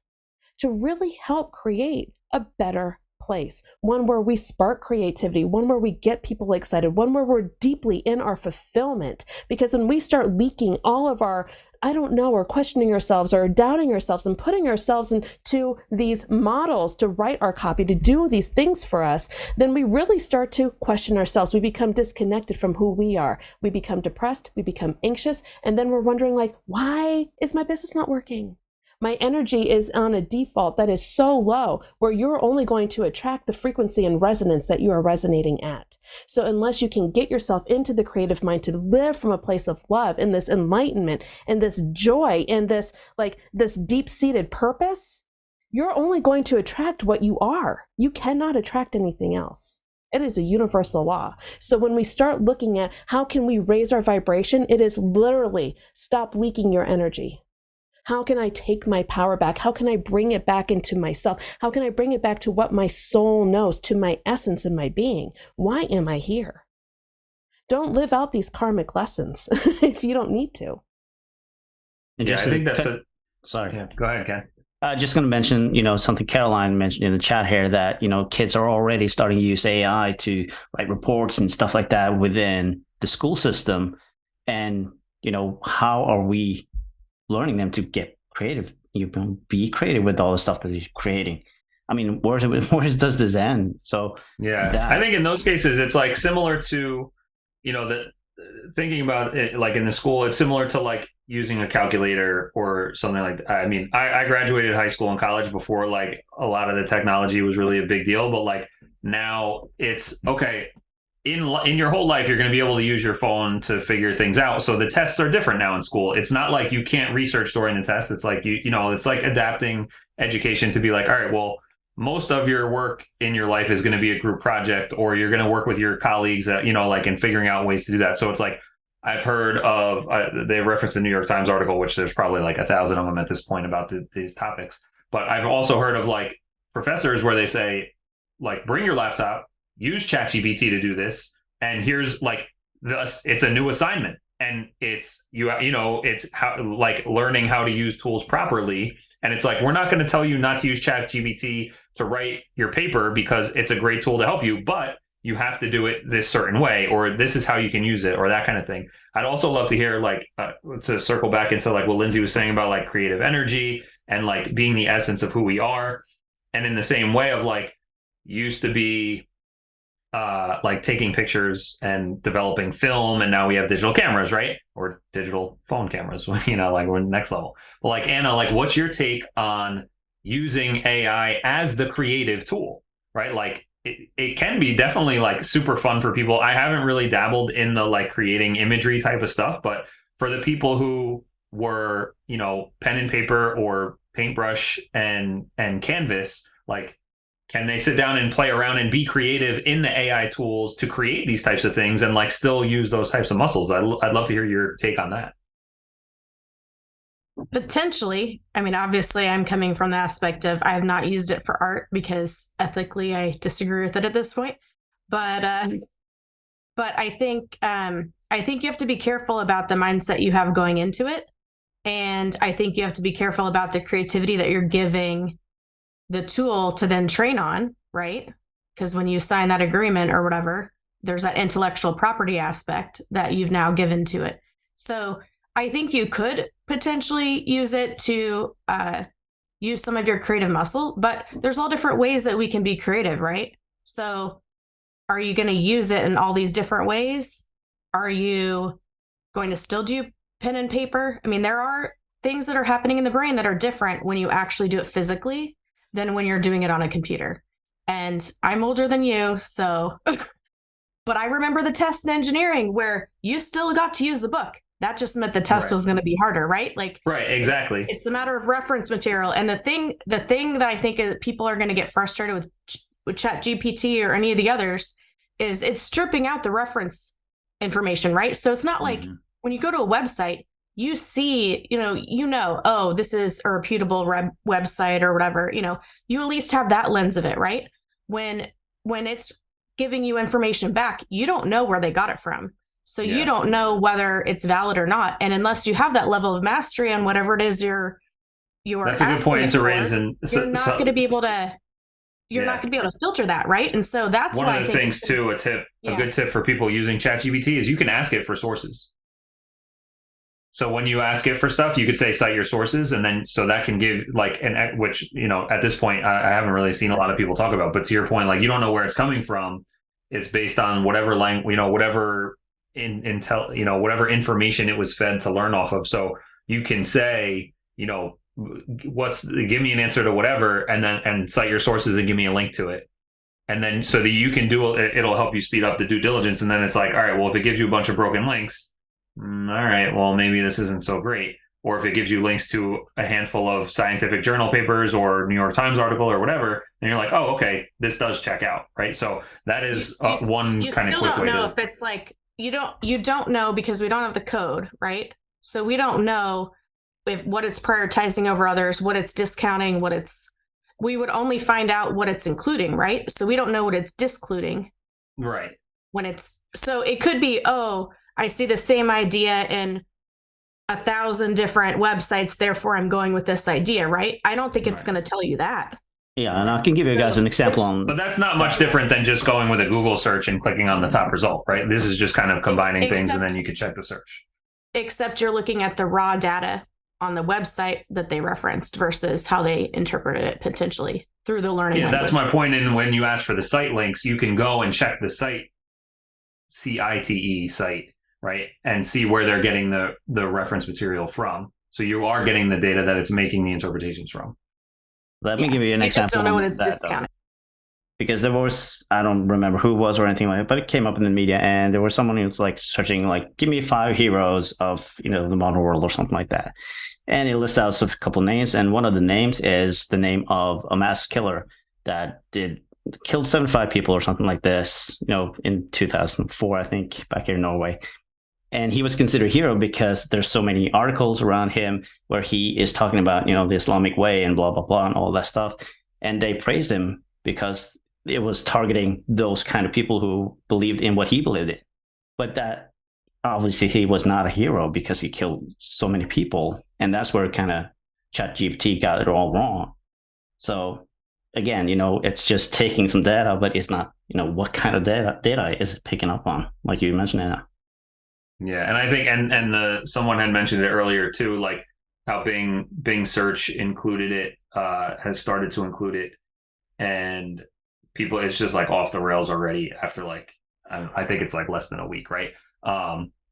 to really help create a better place, one where we spark creativity, one where we get people excited, one where we're deeply in our fulfillment. Because when we start leaking all of our, I don't know, or questioning ourselves or doubting ourselves and putting ourselves into these models to write our copy, to do these things for us, then we really start to question ourselves. We become disconnected from who we are. We become depressed, we become anxious, and then we're wondering like, why is my business not working? My energy is on a default that is so low where you're only going to attract the frequency and resonance that you are resonating at. So unless you can get yourself into the creative mind to live from a place of love and this enlightenment and this joy and this deep-seated purpose, you're only going to attract what you are. You cannot attract anything else. It is a universal law. So when we start looking at how can we raise our vibration, it is literally stop leaking your energy. How can I take my power back? How can I bring it back into myself? How can I bring it back to what my soul knows, to my essence and my being? Why am I here? Don't live out these karmic lessons if you don't need to. And I think that's it. Sorry. Yeah, go ahead, Ken. Just going to mention, something Caroline mentioned in the chat here that, kids are already starting to use AI to write reports and stuff like that within the school system. And, how are we learning them to get creative, be creative with all the stuff that you're creating? I mean, where does this end? So yeah, I think in those cases, it's like similar to, thinking about it, like in the school, it's similar to like using a calculator or something like that. I mean, I graduated high school and college before like a lot of the technology was really a big deal, but like now it's okay. In your whole life, you're going to be able to use your phone to figure things out. So the tests are different now in school. It's not like you can't research during the test. It's like, it's like adapting education to be like, all right, well, most of your work in your life is going to be a group project, or you're going to work with your colleagues, like in figuring out ways to do that. So it's like, I've heard of, they referenced the New York Times article, which there's probably like 1,000 of them at this point about these topics. But I've also heard of like professors where they say, like, bring your laptop, use ChatGPT to do this, and here's like it's a new assignment, and it's it's how, like, learning how to use tools properly. And it's like, we're not going to tell you not to use ChatGPT to write your paper because it's a great tool to help you, but you have to do it this certain way, or this is how you can use it, or that kind of thing. I'd also love to hear, like, to circle back into like what Lindsay was saying about like creative energy and like being the essence of who we are. And in the same way of like, used to be like taking pictures and developing film, and now we have digital cameras, right? Or digital phone cameras, like we're next level. But like, Anna, like, what's your take on using AI as the creative tool, right? Like it can be definitely like super fun for people. I haven't really dabbled in the like creating imagery type of stuff, but for the people who were, pen and paper or paintbrush and canvas, like, can they sit down and play around and be creative in the AI tools to create these types of things and like still use those types of muscles? I'd love to hear your take on that. Potentially. I mean, obviously I'm coming from the aspect of I have not used it for art because ethically I disagree with it at this point. But I think you have to be careful about the mindset you have going into it. And I think you have to be careful about the creativity that you're giving the tool to then train on, right? Because when you sign that agreement or whatever, there's that intellectual property aspect that you've now given to it. So I think you could potentially use it to use some of your creative muscle, but there's all different ways that we can be creative, right? So are you going to use it in all these different ways? Are you going to still do pen and paper? I mean, there are things that are happening in the brain that are different when you actually do it physically than when you're doing it on a computer. And I'm older than you, so, but I remember the test in engineering where you still got to use the book. That just meant the test was going to be harder, right? Like, right, exactly. It's a matter of reference material. And the thing that I think is people are going to get frustrated with ChatGPT or any of the others is it's stripping out the reference information, right? So it's not like when you go to a website, you see, oh, this is a reputable website or whatever, you at least have that lens of it, right? When it's giving you information back, you don't know where they got it from. So you don't know whether it's valid or not. And unless you have that level of mastery on whatever it is you're that's a good point to raise. And you're not going to be able to not going to be able to filter that, right? And so that's one of the things too. A good tip for people using ChatGPT is you can ask it for sources. So when you ask it for stuff, you could say cite your sources, and then so that can give which at this point I haven't really seen a lot of people talk about. But to your point, like you don't know where it's coming from. It's based on whatever language, whatever whatever information it was fed to learn off of. So you can say, give me an answer to whatever, and cite your sources and give me a link to it. And then so that you can it'll help you speed up the due diligence. And then it's like, all right, well, if it gives you a bunch of broken links, all right, well, maybe this isn't so great. Or if it gives you links to a handful of scientific journal papers or New York Times article or whatever, and you're like, oh, okay, this does check out, right? So that is one kind of quick way. You still don't know if it's like, you don't know because we don't have the code, right? So we don't know what it's prioritizing over others, what it's discounting, we would only find out what it's including, right? So we don't know what it's discluding. Right. So it could be, oh, I see the same idea in 1,000 different websites, therefore I'm going with this idea, right? I don't think it's going to tell you that. Yeah, and I can give you guys an example on. But that's not much different than just going with a Google search and clicking on the top result, right? This is just kind of combining things, and then you can check the search. Except you're looking at the raw data on the website that they referenced versus how they interpreted it potentially through the learning language. That's my point. And when you ask for the site links, you can go and check the site, CITE site, right? And see where they're getting the reference material from. So you are getting the data that it's making the interpretations from. Let me give you an example. I just don't know what it's discounting. Because there was, I don't remember who it was or anything like that, but it came up in the media, and there was someone who was like searching, like, give me 5 heroes of, the modern world or something like that. And he lists out a couple names, and one of the names is the name of a mass killer that killed 75 people or something like this, in 2004, I think, back here in Norway. And he was considered a hero because there's so many articles around him where he is talking about, the Islamic way and blah, blah, blah, and all that stuff. And they praised him because it was targeting those kind of people who believed in what he believed in. But that obviously he was not a hero because he killed so many people. And that's where kind of ChatGPT got it all wrong. So again, it's just taking some data, but it's not, what kind of data is it picking up on, like you mentioned, Anna. Yeah, and I think, and someone had mentioned it earlier too, like how Bing search included it, has started to include it, and people, it's just like off the rails already after I think it's like less than a week, right?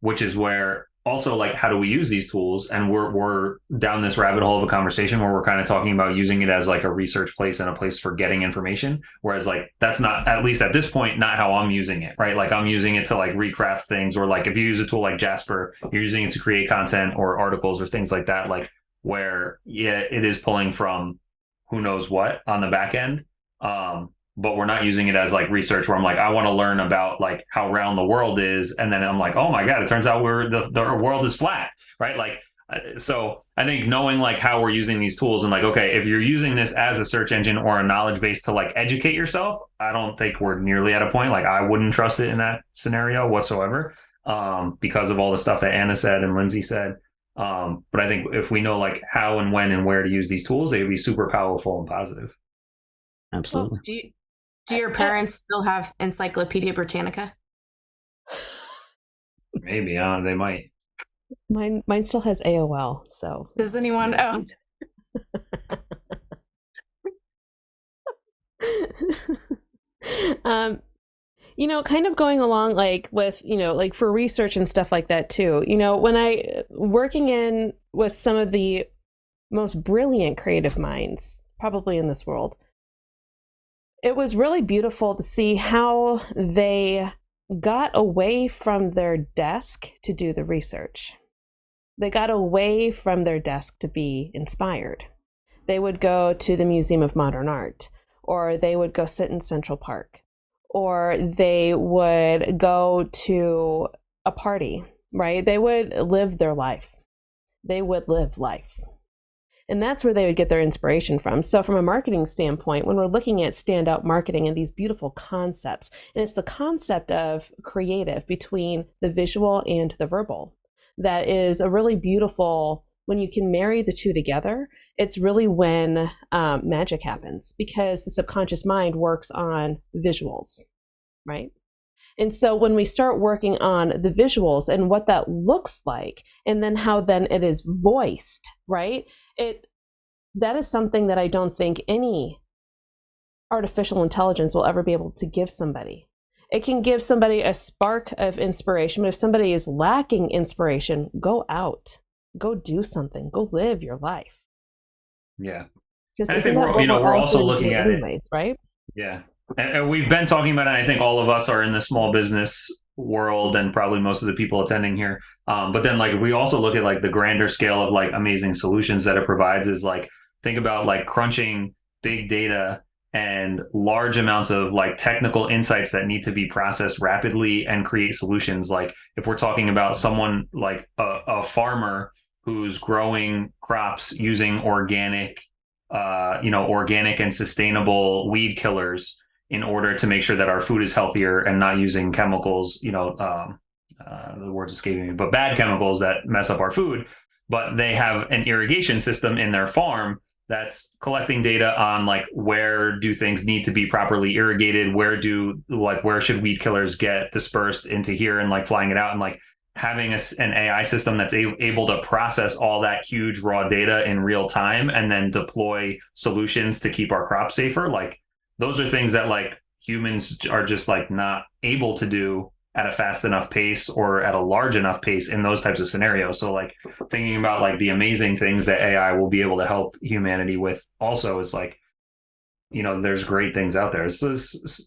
Which is where also, like, how do we use these tools? And we're down this rabbit hole of a conversation where we're kind of talking about using it as like a research place and a place for getting information. Whereas like, that's not, at least at this point, not how I'm using it, right? Like I'm using it to like recraft things, or like if you use a tool like Jasper, you're using it to create content or articles or things like that, like where, it is pulling from who knows what on the back end. But we're not using it as like research where I'm like, I want to learn about like how round the world is. And then I'm like, oh my God, it turns out the world is flat, right? Like, so I think knowing like how we're using these tools and like, okay, if you're using this as a search engine or a knowledge base to like educate yourself, I don't think we're nearly at a point. Like I wouldn't trust it in that scenario whatsoever, because of all the stuff that Anna said and Lindsay said. But I think if we know like how and when and where to use these tools, they would be super powerful and positive. Absolutely. Well, do your parents still have Encyclopedia Britannica? Maybe, they might. Mine still has AOL. So does anyone? Oh, kind of going along like with like for research and stuff like that too. When I working with some of the most brilliant creative minds probably in this world, it was really beautiful to see how they got away from their desk to do the research. They got away from their desk to be inspired. They would go to the Museum of Modern Art, or they would go sit in Central Park, or they would go to a party, right? They would live their life. They would live life. And that's where they would get their inspiration from. So from a marketing standpoint, when we're looking at standout marketing and these beautiful concepts, and it's the concept of creative between the visual and the verbal, that is a really beautiful, when you can marry the two together, it's really when magic happens, because the subconscious mind works on visuals, right? And so when we start working on the visuals and what that looks like, and then how then it is voiced, right? That is something that I don't think any artificial intelligence will ever be able to give somebody. It can give somebody a spark of inspiration, but if somebody is lacking inspiration, go out, go do something, go live your life. Yeah. Just, I think we're also looking at anyways, right? Yeah. And we've been talking about it. I think all of us are in the small business world, and probably most of the people attending here. But then like we also look at like the grander scale of like amazing solutions that it provides is like, think about like crunching big data and large amounts of like technical insights that need to be processed rapidly and create solutions. Like if we're talking about someone like a farmer who's growing crops using organic and sustainable weed killers in order to make sure that our food is healthier and not using chemicals, the word's escaping me, but bad chemicals that mess up our food. But they have an irrigation system in their farm that's collecting data on like, where do things need to be properly irrigated? Where should weed killers get dispersed into here, and like flying it out, and like having an AI system that's able to process all that huge raw data in real time and then deploy solutions to keep our crops safer. Like, those are things that like humans are just like not able to do at a fast enough pace or at a large enough pace in those types of scenarios. So like thinking about like the amazing things that AI will be able to help humanity with also is like, there's great things out there. So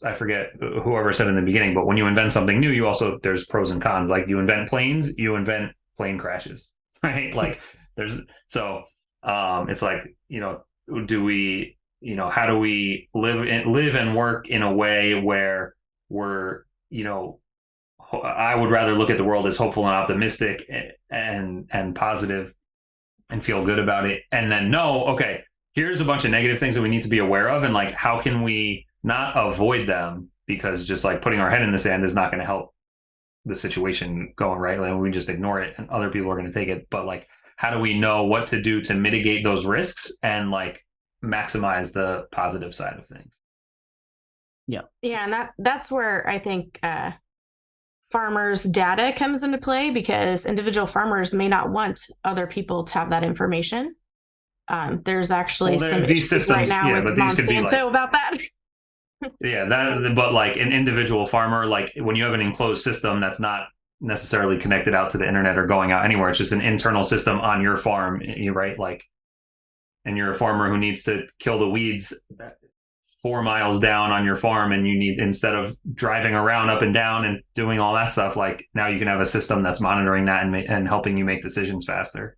I forget whoever said in the beginning, but when you invent something new, there's pros and cons. Like you invent planes, you invent plane crashes, right? Like it's like, how do we live and work in a way where we're, I would rather look at the world as hopeful and optimistic and positive and feel good about it. And then okay, here's a bunch of negative things that we need to be aware of. And like, how can we not avoid them? Because just like putting our head in the sand is not going to help the situation going, right? Like we just ignore it and other people are going to take it. But like, how do we know what to do to mitigate those risks and like maximize the positive side of things? Yeah. And that's where I think farmers' data comes into play, because individual farmers may not want other people to have that information. There's actually some these systems right now with Monsanto about that. Yeah, but like an individual farmer, like when you have an enclosed system that's not necessarily connected out to the internet or going out anywhere, it's just an internal system on your farm, right? Like, and you're a farmer who needs to kill the weeds 4 miles down on your farm, and you need, instead of driving around up and down and doing all that stuff, like now you can have a system that's monitoring that and helping you make decisions faster.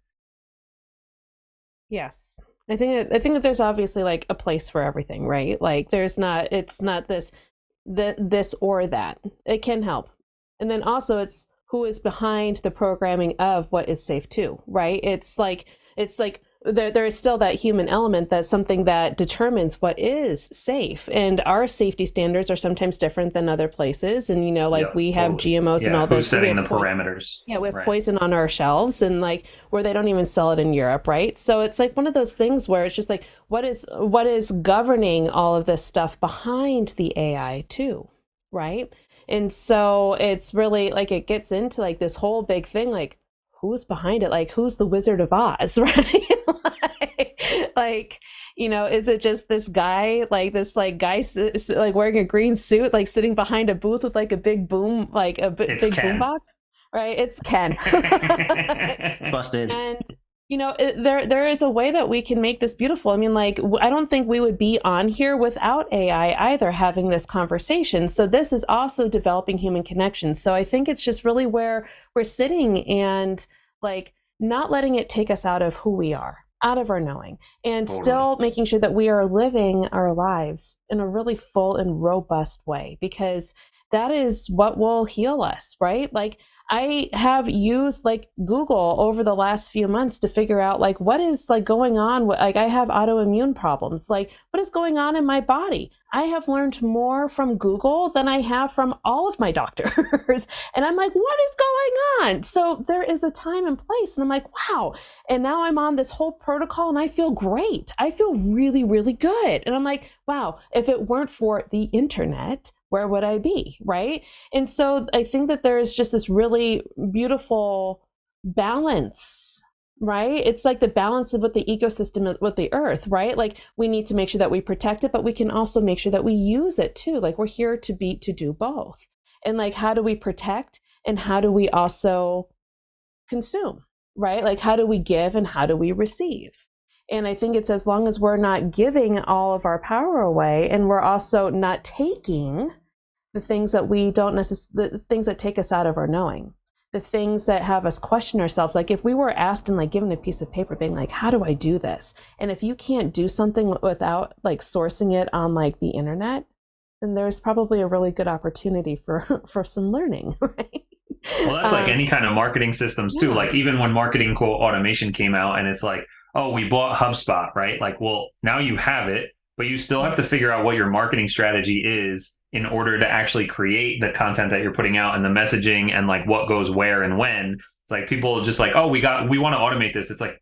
Yes. I think that there's obviously like a place for everything, right? Like it's not this or that. It can help. And then also it's who is behind the programming of what is safe too, right? It's like there is still that human element, that's something that determines what is safe. And our safety standards are sometimes different than other places. And, we have GMOs and all this. Who's setting the parameters? Yeah, we have poison on our shelves, and like where they don't even sell it in Europe, right? So it's like one of those things where it's just like, what is governing all of this stuff behind the AI too, right? And so it's really like, it gets into like this whole big thing, like, who's behind it? Like, who's the Wizard of Oz, right? Is it just this guy, like wearing a green suit, like sitting behind a booth with like a big boom, like a big boom box, right? It's Ken. Busted. And there is a way that we can make this beautiful. I mean, like, I don't think we would be on here without AI either, having this conversation. So this is also developing human connections. So I think it's just really where we're sitting and like not letting it take us out of who we are. out of our knowing, and Totally. still making sure that we are living our lives in a really full and robust way, because that is what will heal us, right? Like, I have used like Google over the last few months to figure out like what is like going on. Like, I have autoimmune problems. Like, what is going on in my body? I have learned more from Google than I have from all of my doctors. And I'm like, what is going on? So there is a time and place. And I'm like, wow. And now I'm on this whole protocol and I feel great. I feel really, really good. And I'm like, wow, if it weren't for the internet, where would I be, right? And so I think that there is just this really beautiful balance, right? It's like the balance of what the ecosystem with the earth, right? Like, we need to make sure that we protect it, but we can also make sure that we use it too. Like, we're here to do both. And like, how do we protect and how do we also consume, right? Like, how do we give and how do we receive? And I think it's as long as we're not giving all of our power away and we're also not taking the things that we don't necessarily, the things that take us out of our knowing, the things that have us question ourselves. Like, if we were asked and like given a piece of paper being like, how do I do this? And if you can't do something without like sourcing it on like the internet, then there's probably a really good opportunity for some learning, right? Well, that's like any kind of marketing systems too. Yeah. Like, even when marketing quote automation came out and it's like, oh, we bought HubSpot, right? Like, well, now you have it, but you still have to figure out what your marketing strategy is in order to actually create the content that you're putting out and the messaging and like what goes where and when. It's like people just like, oh, we want to automate this. It's like,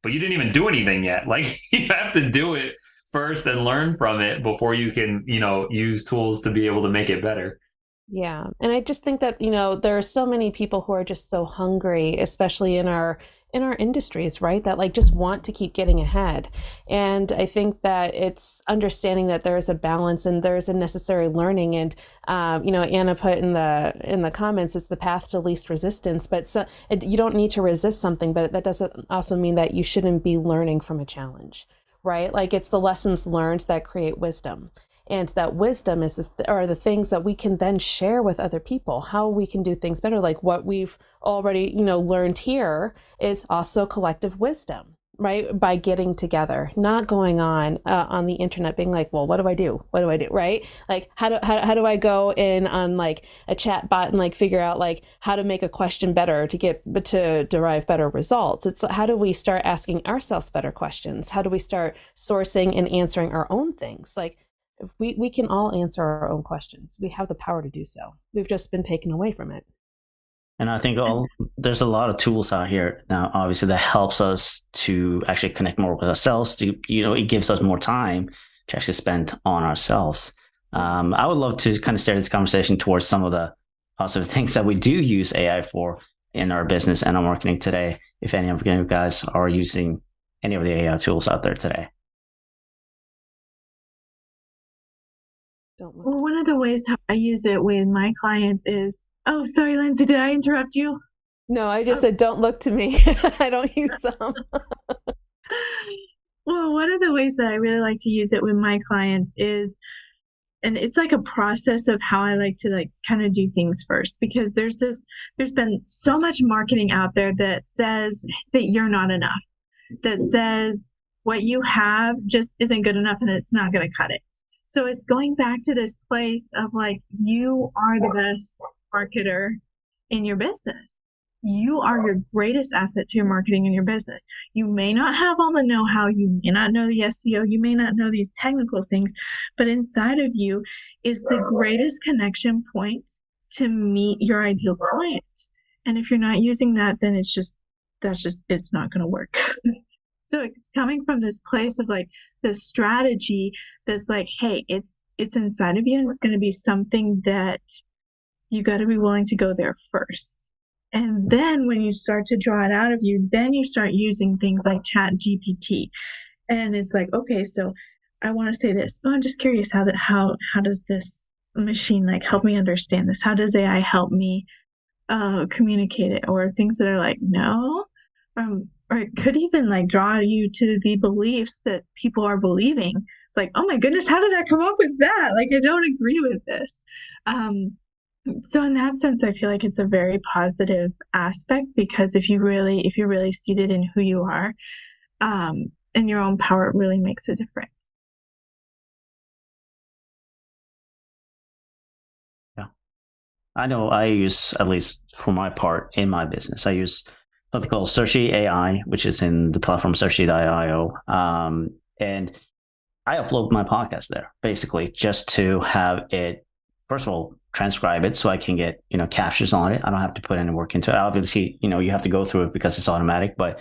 but you didn't even do anything yet. Like, you have to do it first and learn from it before you can, use tools to be able to make it better. Yeah. And I just think that, there are so many people who are just so hungry, especially in our industries, right? That like just want to keep getting ahead. And I think that it's understanding that there is a balance and there's a necessary learning. And, Anna put in the comments, it's the path to least resistance, but you don't need to resist something, but that doesn't also mean that you shouldn't be learning from a challenge, right? Like, it's the lessons learned that create wisdom. And that wisdom are the things that we can then share with other people, how we can do things better. Like what we've already, learned here is also collective wisdom, right? By getting together, not going on the internet being like, well, what do I do? What do I do? Right? Like, how do I go in on like a chat bot and like figure out like how to make a question better to derive better results? It's how do we start asking ourselves better questions? How do we start sourcing and answering our own things? Like, we can all answer our own questions. We have the power to do so. We've just been taken away from it. And I think there's a lot of tools out here now, obviously, that helps us to actually connect more with ourselves. It gives us more time to actually spend on ourselves. I would love to kind of steer this conversation towards some of the positive things that we do use AI for in our business and our marketing today. If any of you guys are using any of the AI tools out there today. Well, one of the ways how I use it with my clients is, oh, sorry, Lindsay, did I interrupt you? No, I just said, don't look to me. I don't use them. Well, one of the ways that I really like to use it with my clients is, and it's like a process of how I like to like kind of do things first, because there's been so much marketing out there that says that you're not enough, that says what you have just isn't good enough and it's not going to cut it. So it's going back to this place of like, you are the best marketer in your business. You are your greatest asset to your marketing in your business. You may not have all the know-how. You may not know the SEO. You may not know these technical things, but inside of you is the greatest connection point to meet your ideal client. And if you're not using that, then it's not going to work. So it's coming from this place of like the strategy that's like, hey, it's inside of you, and it's going to be something that you got to be willing to go there first. And then when you start to draw it out of you, then you start using things like Chat GPT. And it's like, okay, so I want to say this. Oh, I'm just curious how does this machine like help me understand this? How does AI help me communicate it? Or things that are like, no. Or it could even like draw you to the beliefs that people are believing. It's like, oh my goodness, how did that come up with that? Like, I don't agree with this. So in that sense, I feel like it's a very positive aspect, because if you're really seated in who you are, in your own power, it really makes a difference. Yeah. I know I use, at least for my part in my business, I use something called Searchy AI, which is in the platform Searchy.io. And I upload my podcast there basically just to have it, first of all, transcribe it so I can get, captions on it. I don't have to put any work into it. Obviously, you have to go through it because it's automatic, but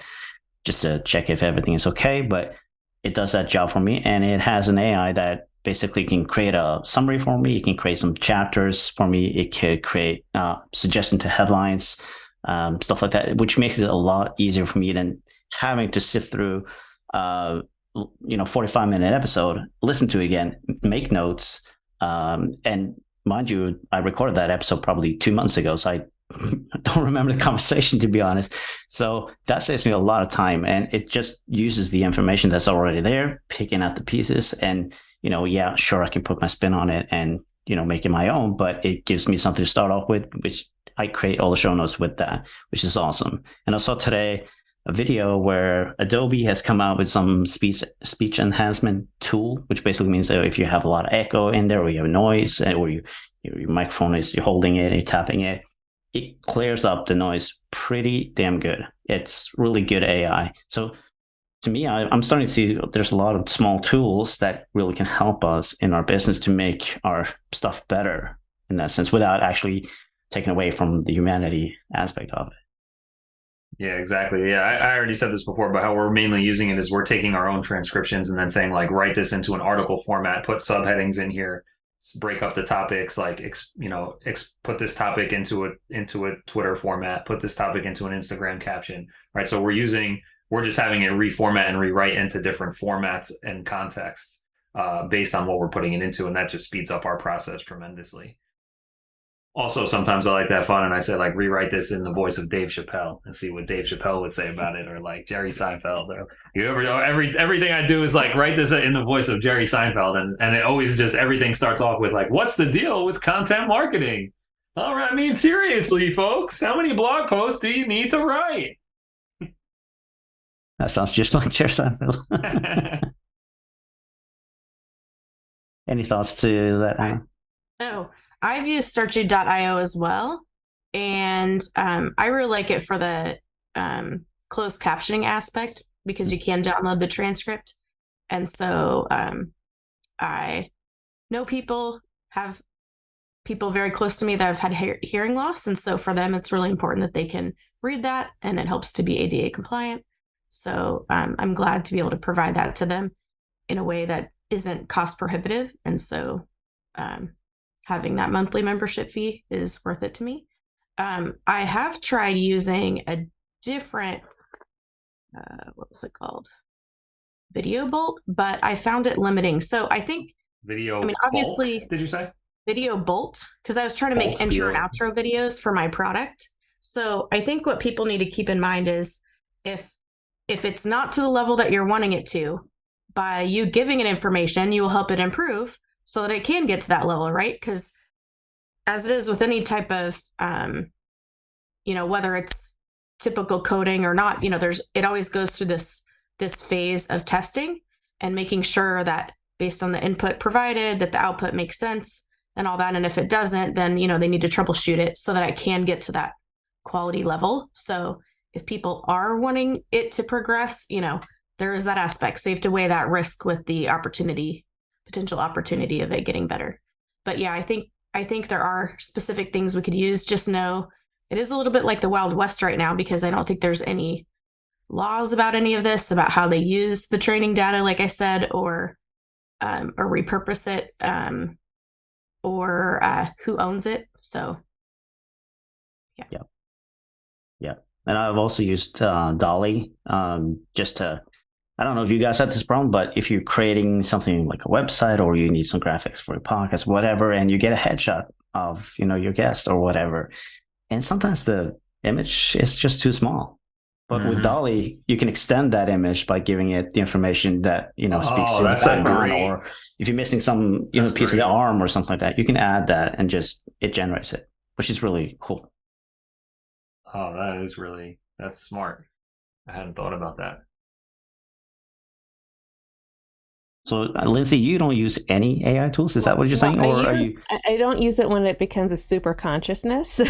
just to check if everything is okay. But it does that job for me. And it has an AI that basically can create a summary for me. It can create some chapters for me. It could create suggestion to headlines, stuff like that, which makes it a lot easier for me than having to sift through 45-minute episode, listen to it again, make notes. And mind you, I recorded that episode probably 2 months ago, so I don't remember the conversation, to be honest. So that saves me a lot of time, and it just uses the information that's already there, picking out the pieces. And, yeah, sure, I can put my spin on it and, make it my own, but it gives me something to start off with, which I create all the show notes with that, which is awesome. And I saw today a video where Adobe has come out with some speech enhancement tool, which basically means that if you have a lot of echo in there, or you have noise, or your microphone you're holding it, you're tapping it, it clears up the noise pretty damn good. It's really good AI. So to me, I'm starting to see there's a lot of small tools that really can help us in our business to make our stuff better in that sense, without actually taking away from the humanity aspect of it. Yeah, exactly. Yeah, I already said this before, but how we're mainly using it is we're taking our own transcriptions and then saying, like, write this into an article format, put subheadings in here, break up the topics, like, put this topic into a Twitter format, put this topic into an Instagram caption, right? So we're just having it reformat and rewrite into different formats and contexts based on what we're putting it into, and that just speeds up our process tremendously. Also, sometimes I like to have fun, and I say, like, rewrite this in the voice of Dave Chappelle and see what Dave Chappelle would say about it, or like Jerry Seinfeld. Or, everything I do is like write this in the voice of Jerry Seinfeld, and it always just everything starts off with like, what's the deal with content marketing? All right, I mean, seriously, folks, how many blog posts do you need to write? That sounds just like Jerry Seinfeld. Any thoughts to that, Anna? Oh, I've used Searchy.io as well, and I really like it for the closed captioning aspect because you can download the transcript. And so I know have people very close to me that have had hearing loss, and so for them it's really important that they can read that, and it helps to be ADA compliant. So I'm glad to be able to provide that to them in a way that isn't cost prohibitive, and so having that monthly membership fee is worth it to me. I have tried using a different, what was it called? Video Bolt, but I found it limiting. So I think, obviously, Bolt, did you say? Video Bolt, because I was trying to make intro and outro videos for my product. So I think what people need to keep in mind is if it's not to the level that you're wanting it to, by you giving it information, you will help it improve so that it can get to that level, right? Because as it is with any type of, whether it's typical coding or not, it always goes through this phase of testing and making sure that based on the input provided, that the output makes sense and all that. And if it doesn't, then, they need to troubleshoot it so that it can get to that quality level. So if people are wanting it to progress, there is that aspect. So you have to weigh that risk with the potential opportunity of it getting better. But yeah, I think there are specific things we could use. Just know it is a little bit like the Wild West right now, because I don't think there's any laws about any of this, about how they use the training data, like I said, or repurpose it, or who owns it. So Yeah. And I've also used Dolly just to, I don't know if you guys have this problem, but if you're creating something like a website, or you need some graphics for your podcast, whatever, and you get a headshot of, your guest or whatever, and sometimes the image is just too small. But with Dolly, you can extend that image by giving it the information that, speaks to the background, or if you're missing some, piece of the arm or something like that, you can add that and just, it generates it, which is really cool. Oh, that's smart. I hadn't thought about that. So, Lindsay, you don't use any AI tools? Is that what you're saying? Or are you? I don't use it when it becomes a super consciousness,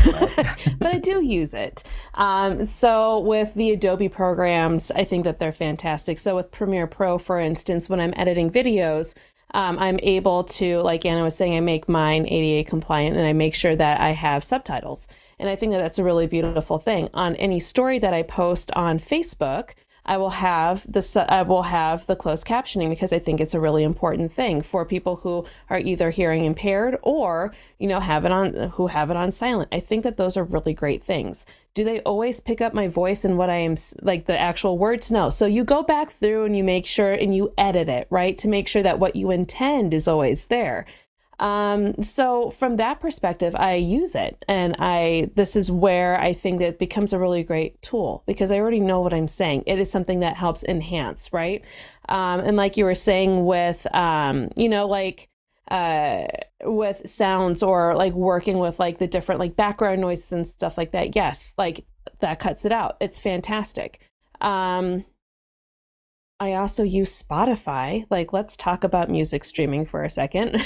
but I do use it. So with the Adobe programs, I think that they're fantastic. So with Premiere Pro, for instance, when I'm editing videos, I'm able to, like Anna was saying, I make mine ADA compliant and I make sure that I have subtitles. And I think that that's a really beautiful thing. On any story that I post on Facebook, I will have the closed captioning because I think it's a really important thing for people who are either hearing impaired or, have it on silent. I think that those are really great things. Do they always pick up my voice and what I am, like the actual words? No. So you go back through and you make sure and you edit it, right? To make sure that what you intend is always there. So from that perspective, I use it. And this is where I think that it becomes a really great tool because I already know what I'm saying. It is something that helps enhance, right? And like you were saying with, with sounds or like working with like the different like background noises and stuff like that. Yes, like that cuts it out. It's fantastic. I also use Spotify. Like, let's talk about music streaming for a second,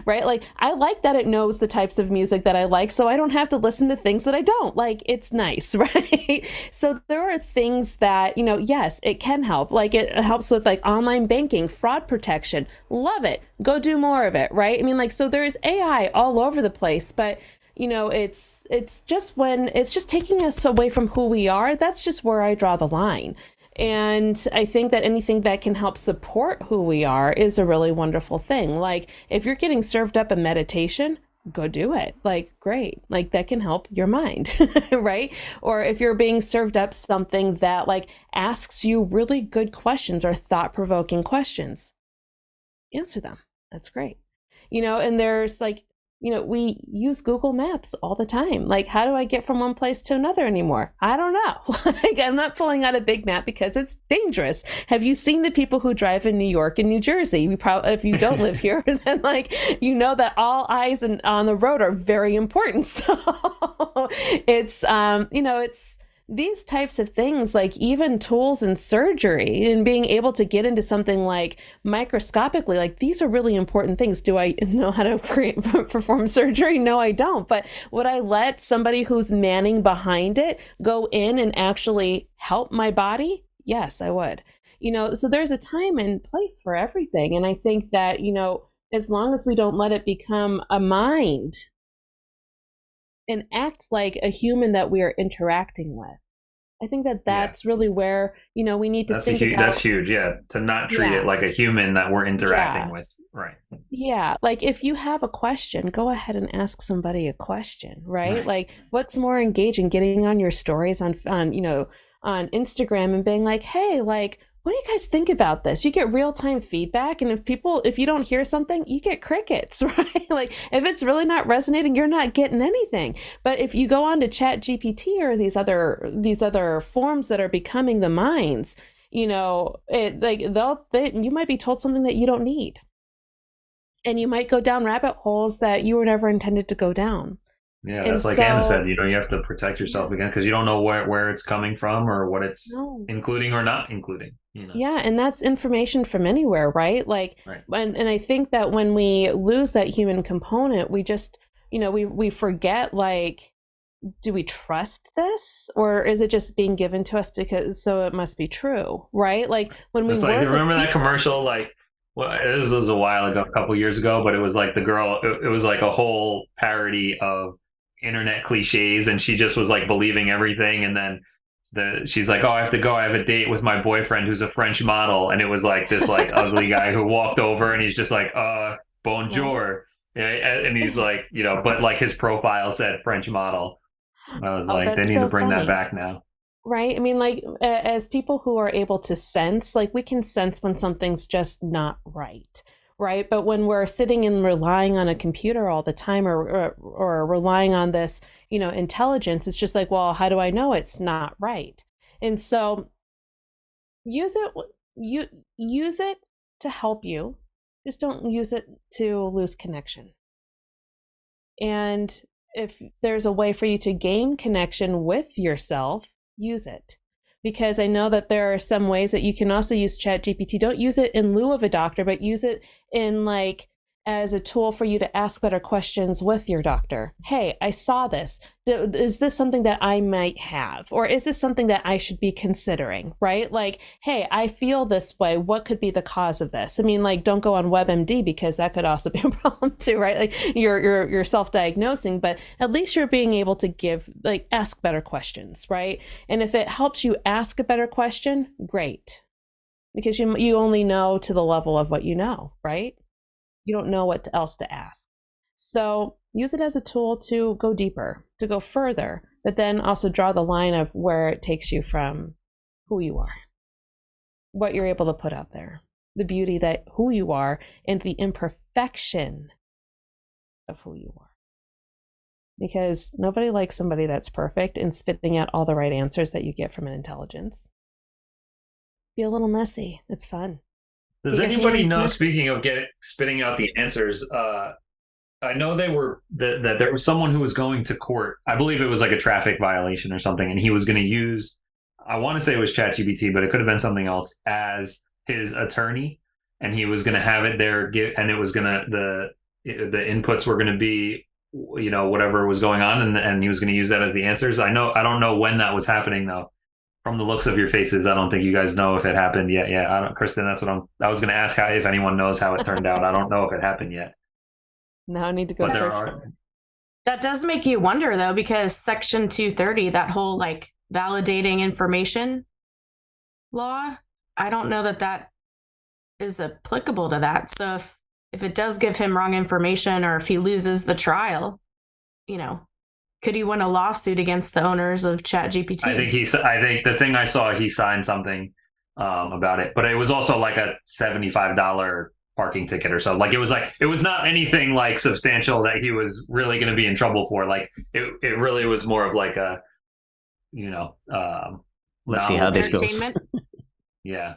right? Like, I like that it knows the types of music that I like, so I don't have to listen to things that I don't. Like, it's nice, right? So there are things that, yes, it can help. Like, it helps with like online banking, fraud protection. Love it. Go do more of it, right? I mean, like, so there is AI all over the place, but it's just when it's just taking us away from who we are. That's just where I draw the line. And I think that anything that can help support who we are is a really wonderful thing. Like if you're getting served up a meditation, go do it. Like, great. Like that can help your mind, right? Or if you're being served up something that like asks you really good questions or thought-provoking questions, answer them. That's great. And there's like, we use Google Maps all the time. Like, how do I get from one place to another anymore? I don't know. Like, I'm not pulling out a big map because it's dangerous. Have you seen the people who drive in New York and New Jersey? If you don't live here, then like, that all eyes on the road are very important. So it's, it's these types of things, like even tools in surgery and being able to get into something like microscopically, like these are really important things. Do I know how to perform surgery? No, I don't. But would I let somebody who's manning behind it go in and actually help my body? Yes, I would. So there's a time and place for everything. And I think that, as long as we don't let it become a mind and act like a human that we are interacting with. I think that that's really where, we need to think about. That's huge. Yeah. To not treat it like a human that we're interacting with. Right. Yeah. Like if you have a question, go ahead and ask somebody a question, right? Like what's more engaging, getting on your stories on Instagram and being like, hey, like, what do you guys think about this? You get real-time feedback. And if you don't hear something, you get crickets, right? Like if it's really not resonating, you're not getting anything. But if you go on to Chat GPT or these other forms that are becoming the minds, you might be told something that you don't need. And you might go down rabbit holes that you were never intended to go down. Yeah, that's like Anna said, you have to protect yourself again because you don't know where it's coming from or what it's including or not including. Yeah, and that's information from anywhere, right? Like, and I think that when we lose that human component, we just, we forget, like, do we trust this or is it just being given to us so it must be true, right? Like when we remember that commercial, like. Well, this was a while ago, a couple years ago, but it was like the girl, it was like a whole parody of internet cliches and she just was like believing everything. And then she's like, oh, I have to go. I have a date with my boyfriend who's a French model. And it was like this like ugly guy who walked over and he's just like, bonjour. And he's like, but like his profile said French model. I was like, they need to bring that back now. Right. I mean, like, as people who are able to sense, like, we can sense when something's just not right. Right. But when we're sitting and relying on a computer all the time or relying on this, intelligence, it's just like, well, how do I know it's not right? And so use it to help you. Just don't use it to lose connection. And if there's a way for you to gain connection with yourself, use it. because I know that there are some ways that you can also use ChatGPT. Don't use it in lieu of a doctor, but use it in like as a tool for you to ask better questions with your doctor. Hey, I saw this. Is this something that I might have? Or is this something that I should be considering, right? Like, hey, I feel this way. What could be the cause of this? I mean, like, don't go on WebMD because that could also be a problem too, right? Like you're self-diagnosing, but at least you're being able to ask better questions, right? And if it helps you ask a better question, great. Because you only know to the level of what you know, right? You don't know what else to ask. So use it as a tool to go deeper, to go further, but then also draw the line of where it takes you from who you are, what you're able to put out there, the beauty that who you are and the imperfection of who you are. Because nobody likes somebody that's perfect and spitting out all the right answers that you get from an intelligence. Be a little messy. It's fun. Does anybody know, speaking of spitting out the answers, I know that there was someone who was going to court. I believe it was like a traffic violation or something, and he was going to use, I want to say it was ChatGPT, but it could have been something else, as his attorney, and he was going to have it there, and it was going to, the inputs were going to be, whatever was going on, and he was going to use that as the answers. I don't know when that was happening though. From the looks of your faces, I don't think you guys know if it happened yet. Yeah, I don't, Kristen. That's what I was going to ask if anyone knows how it turned out. I don't know if it happened yet. Now I need to go search for it. That does make you wonder though, because Section 230, that whole like validating information law, I don't know that is applicable to that. So if it does give him wrong information, or if he loses the trial, could he win a lawsuit against the owners of ChatGPT? I think the thing I saw, he signed something about it, but it was also like a $75 parking ticket or so. Like it was not anything like substantial that he was really going to be in trouble for. Like it really was more of like a, let's see how this goes. Yeah.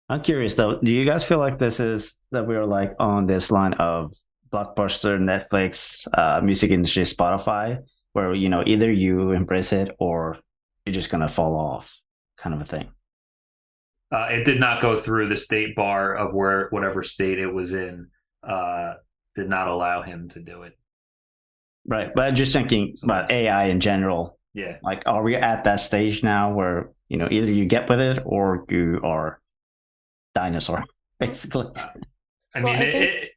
I'm curious though. Do you guys feel like that we're like on this line of Blockbuster, Netflix, music industry, Spotify, where either you embrace it or you're just gonna fall off, kind of a thing? It did not go through the state bar of whatever state it was in. Did not allow him to do it. Right, but just thinking about AI in general. Yeah, like, are we at that stage now where either you get with it or you are dinosaur, basically? Go ahead.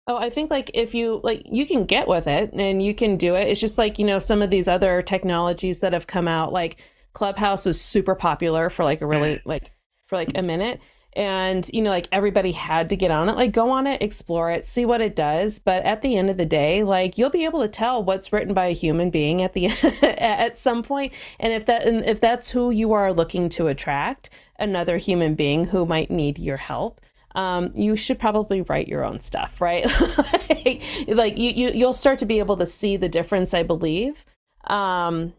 Oh, I think like if you can get with it and you can do it. It's just like, some of these other technologies that have come out, like Clubhouse was super popular for like a really for like a minute. And, like everybody had to get on it, like go on it, explore it, see what it does. But at the end of the day, like you'll be able to tell what's written by a human being at the at some point. And if that's who you are looking to attract, another human being who might need your help, you should probably write your own stuff, right? like you'll start to be able to see the difference, I believe, and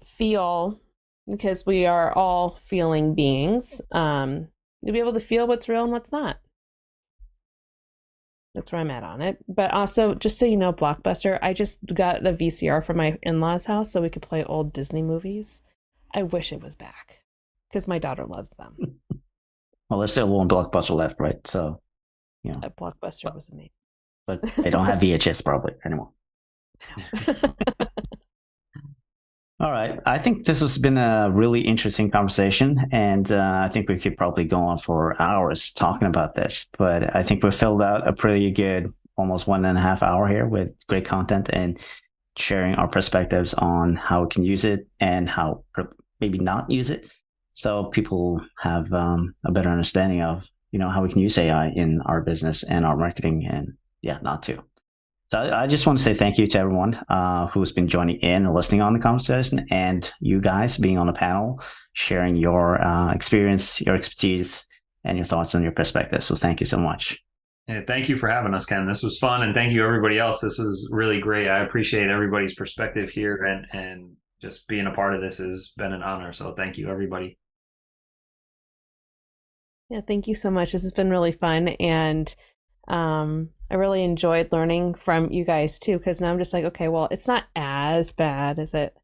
feel, because we are all feeling beings. You'll be able to feel what's real and what's not. That's where I'm at on it. But also, just so you know, Blockbuster, I just got a VCR from my in-laws' house so we could play old Disney movies. I wish it was back because my daughter loves them. Well, there's still one Blockbuster left, right? So, That Blockbuster was amazing. But they don't have VHS probably anymore. All right. I think this has been a really interesting conversation, and I think we could probably go on for hours talking about this. But I think we filled out a pretty good, almost 1.5 hour here with great content and sharing our perspectives on how we can use it and how maybe not use it. So people have a better understanding of, how we can use AI in our business and our marketing, and not to. So I just want to say thank you to everyone who's been joining in and listening on the conversation, and you guys being on the panel, sharing your experience, your expertise, and your thoughts and your perspective. So thank you so much. Yeah, thank you for having us, Ken. This was fun, and thank you everybody else. This was really great. I appreciate everybody's perspective here, and just being a part of this has been an honor. So thank you, everybody. Yeah, thank you so much. This has been really fun. And I really enjoyed learning from you guys too, because now I'm just like, okay, well, it's not as bad as it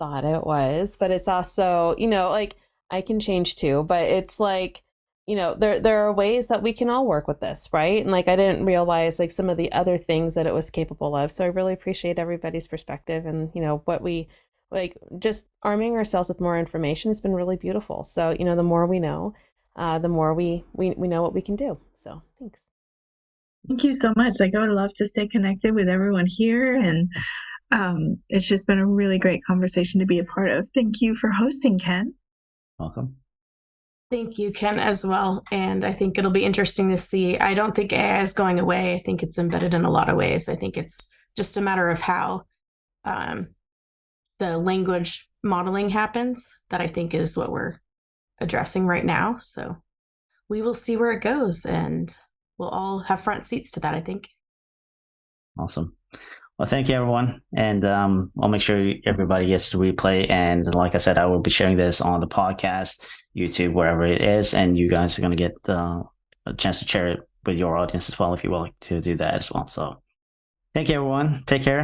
thought it was, but it's also, like I can change too, but it's like, there are ways that we can all work with this, right? And like I didn't realize like some of the other things that it was capable of. So I really appreciate everybody's perspective, and what we like, just arming ourselves with more information has been really beautiful. So the more we know, the more we know what we can do. So thanks. Thank you so much. Like I would love to stay connected with everyone here, and it's just been a really great conversation to be a part of. Thank you for hosting, Ken. Welcome. Thank you, Ken, as well. And I think it'll be interesting to see. I don't think AI is going away. I think it's embedded in a lot of ways. I think it's just a matter of how the language modeling happens that I think is what we're addressing right now. So we will see where it goes, and we'll all have front seats to that, I think. Awesome. Well, thank you, everyone. And I'll make sure everybody gets to replay. And like I said, I will be sharing this on the podcast, YouTube, wherever it is. And you guys are going to get a chance to share it with your audience as well, if you would like to do that as well. So thank you, everyone. Take care.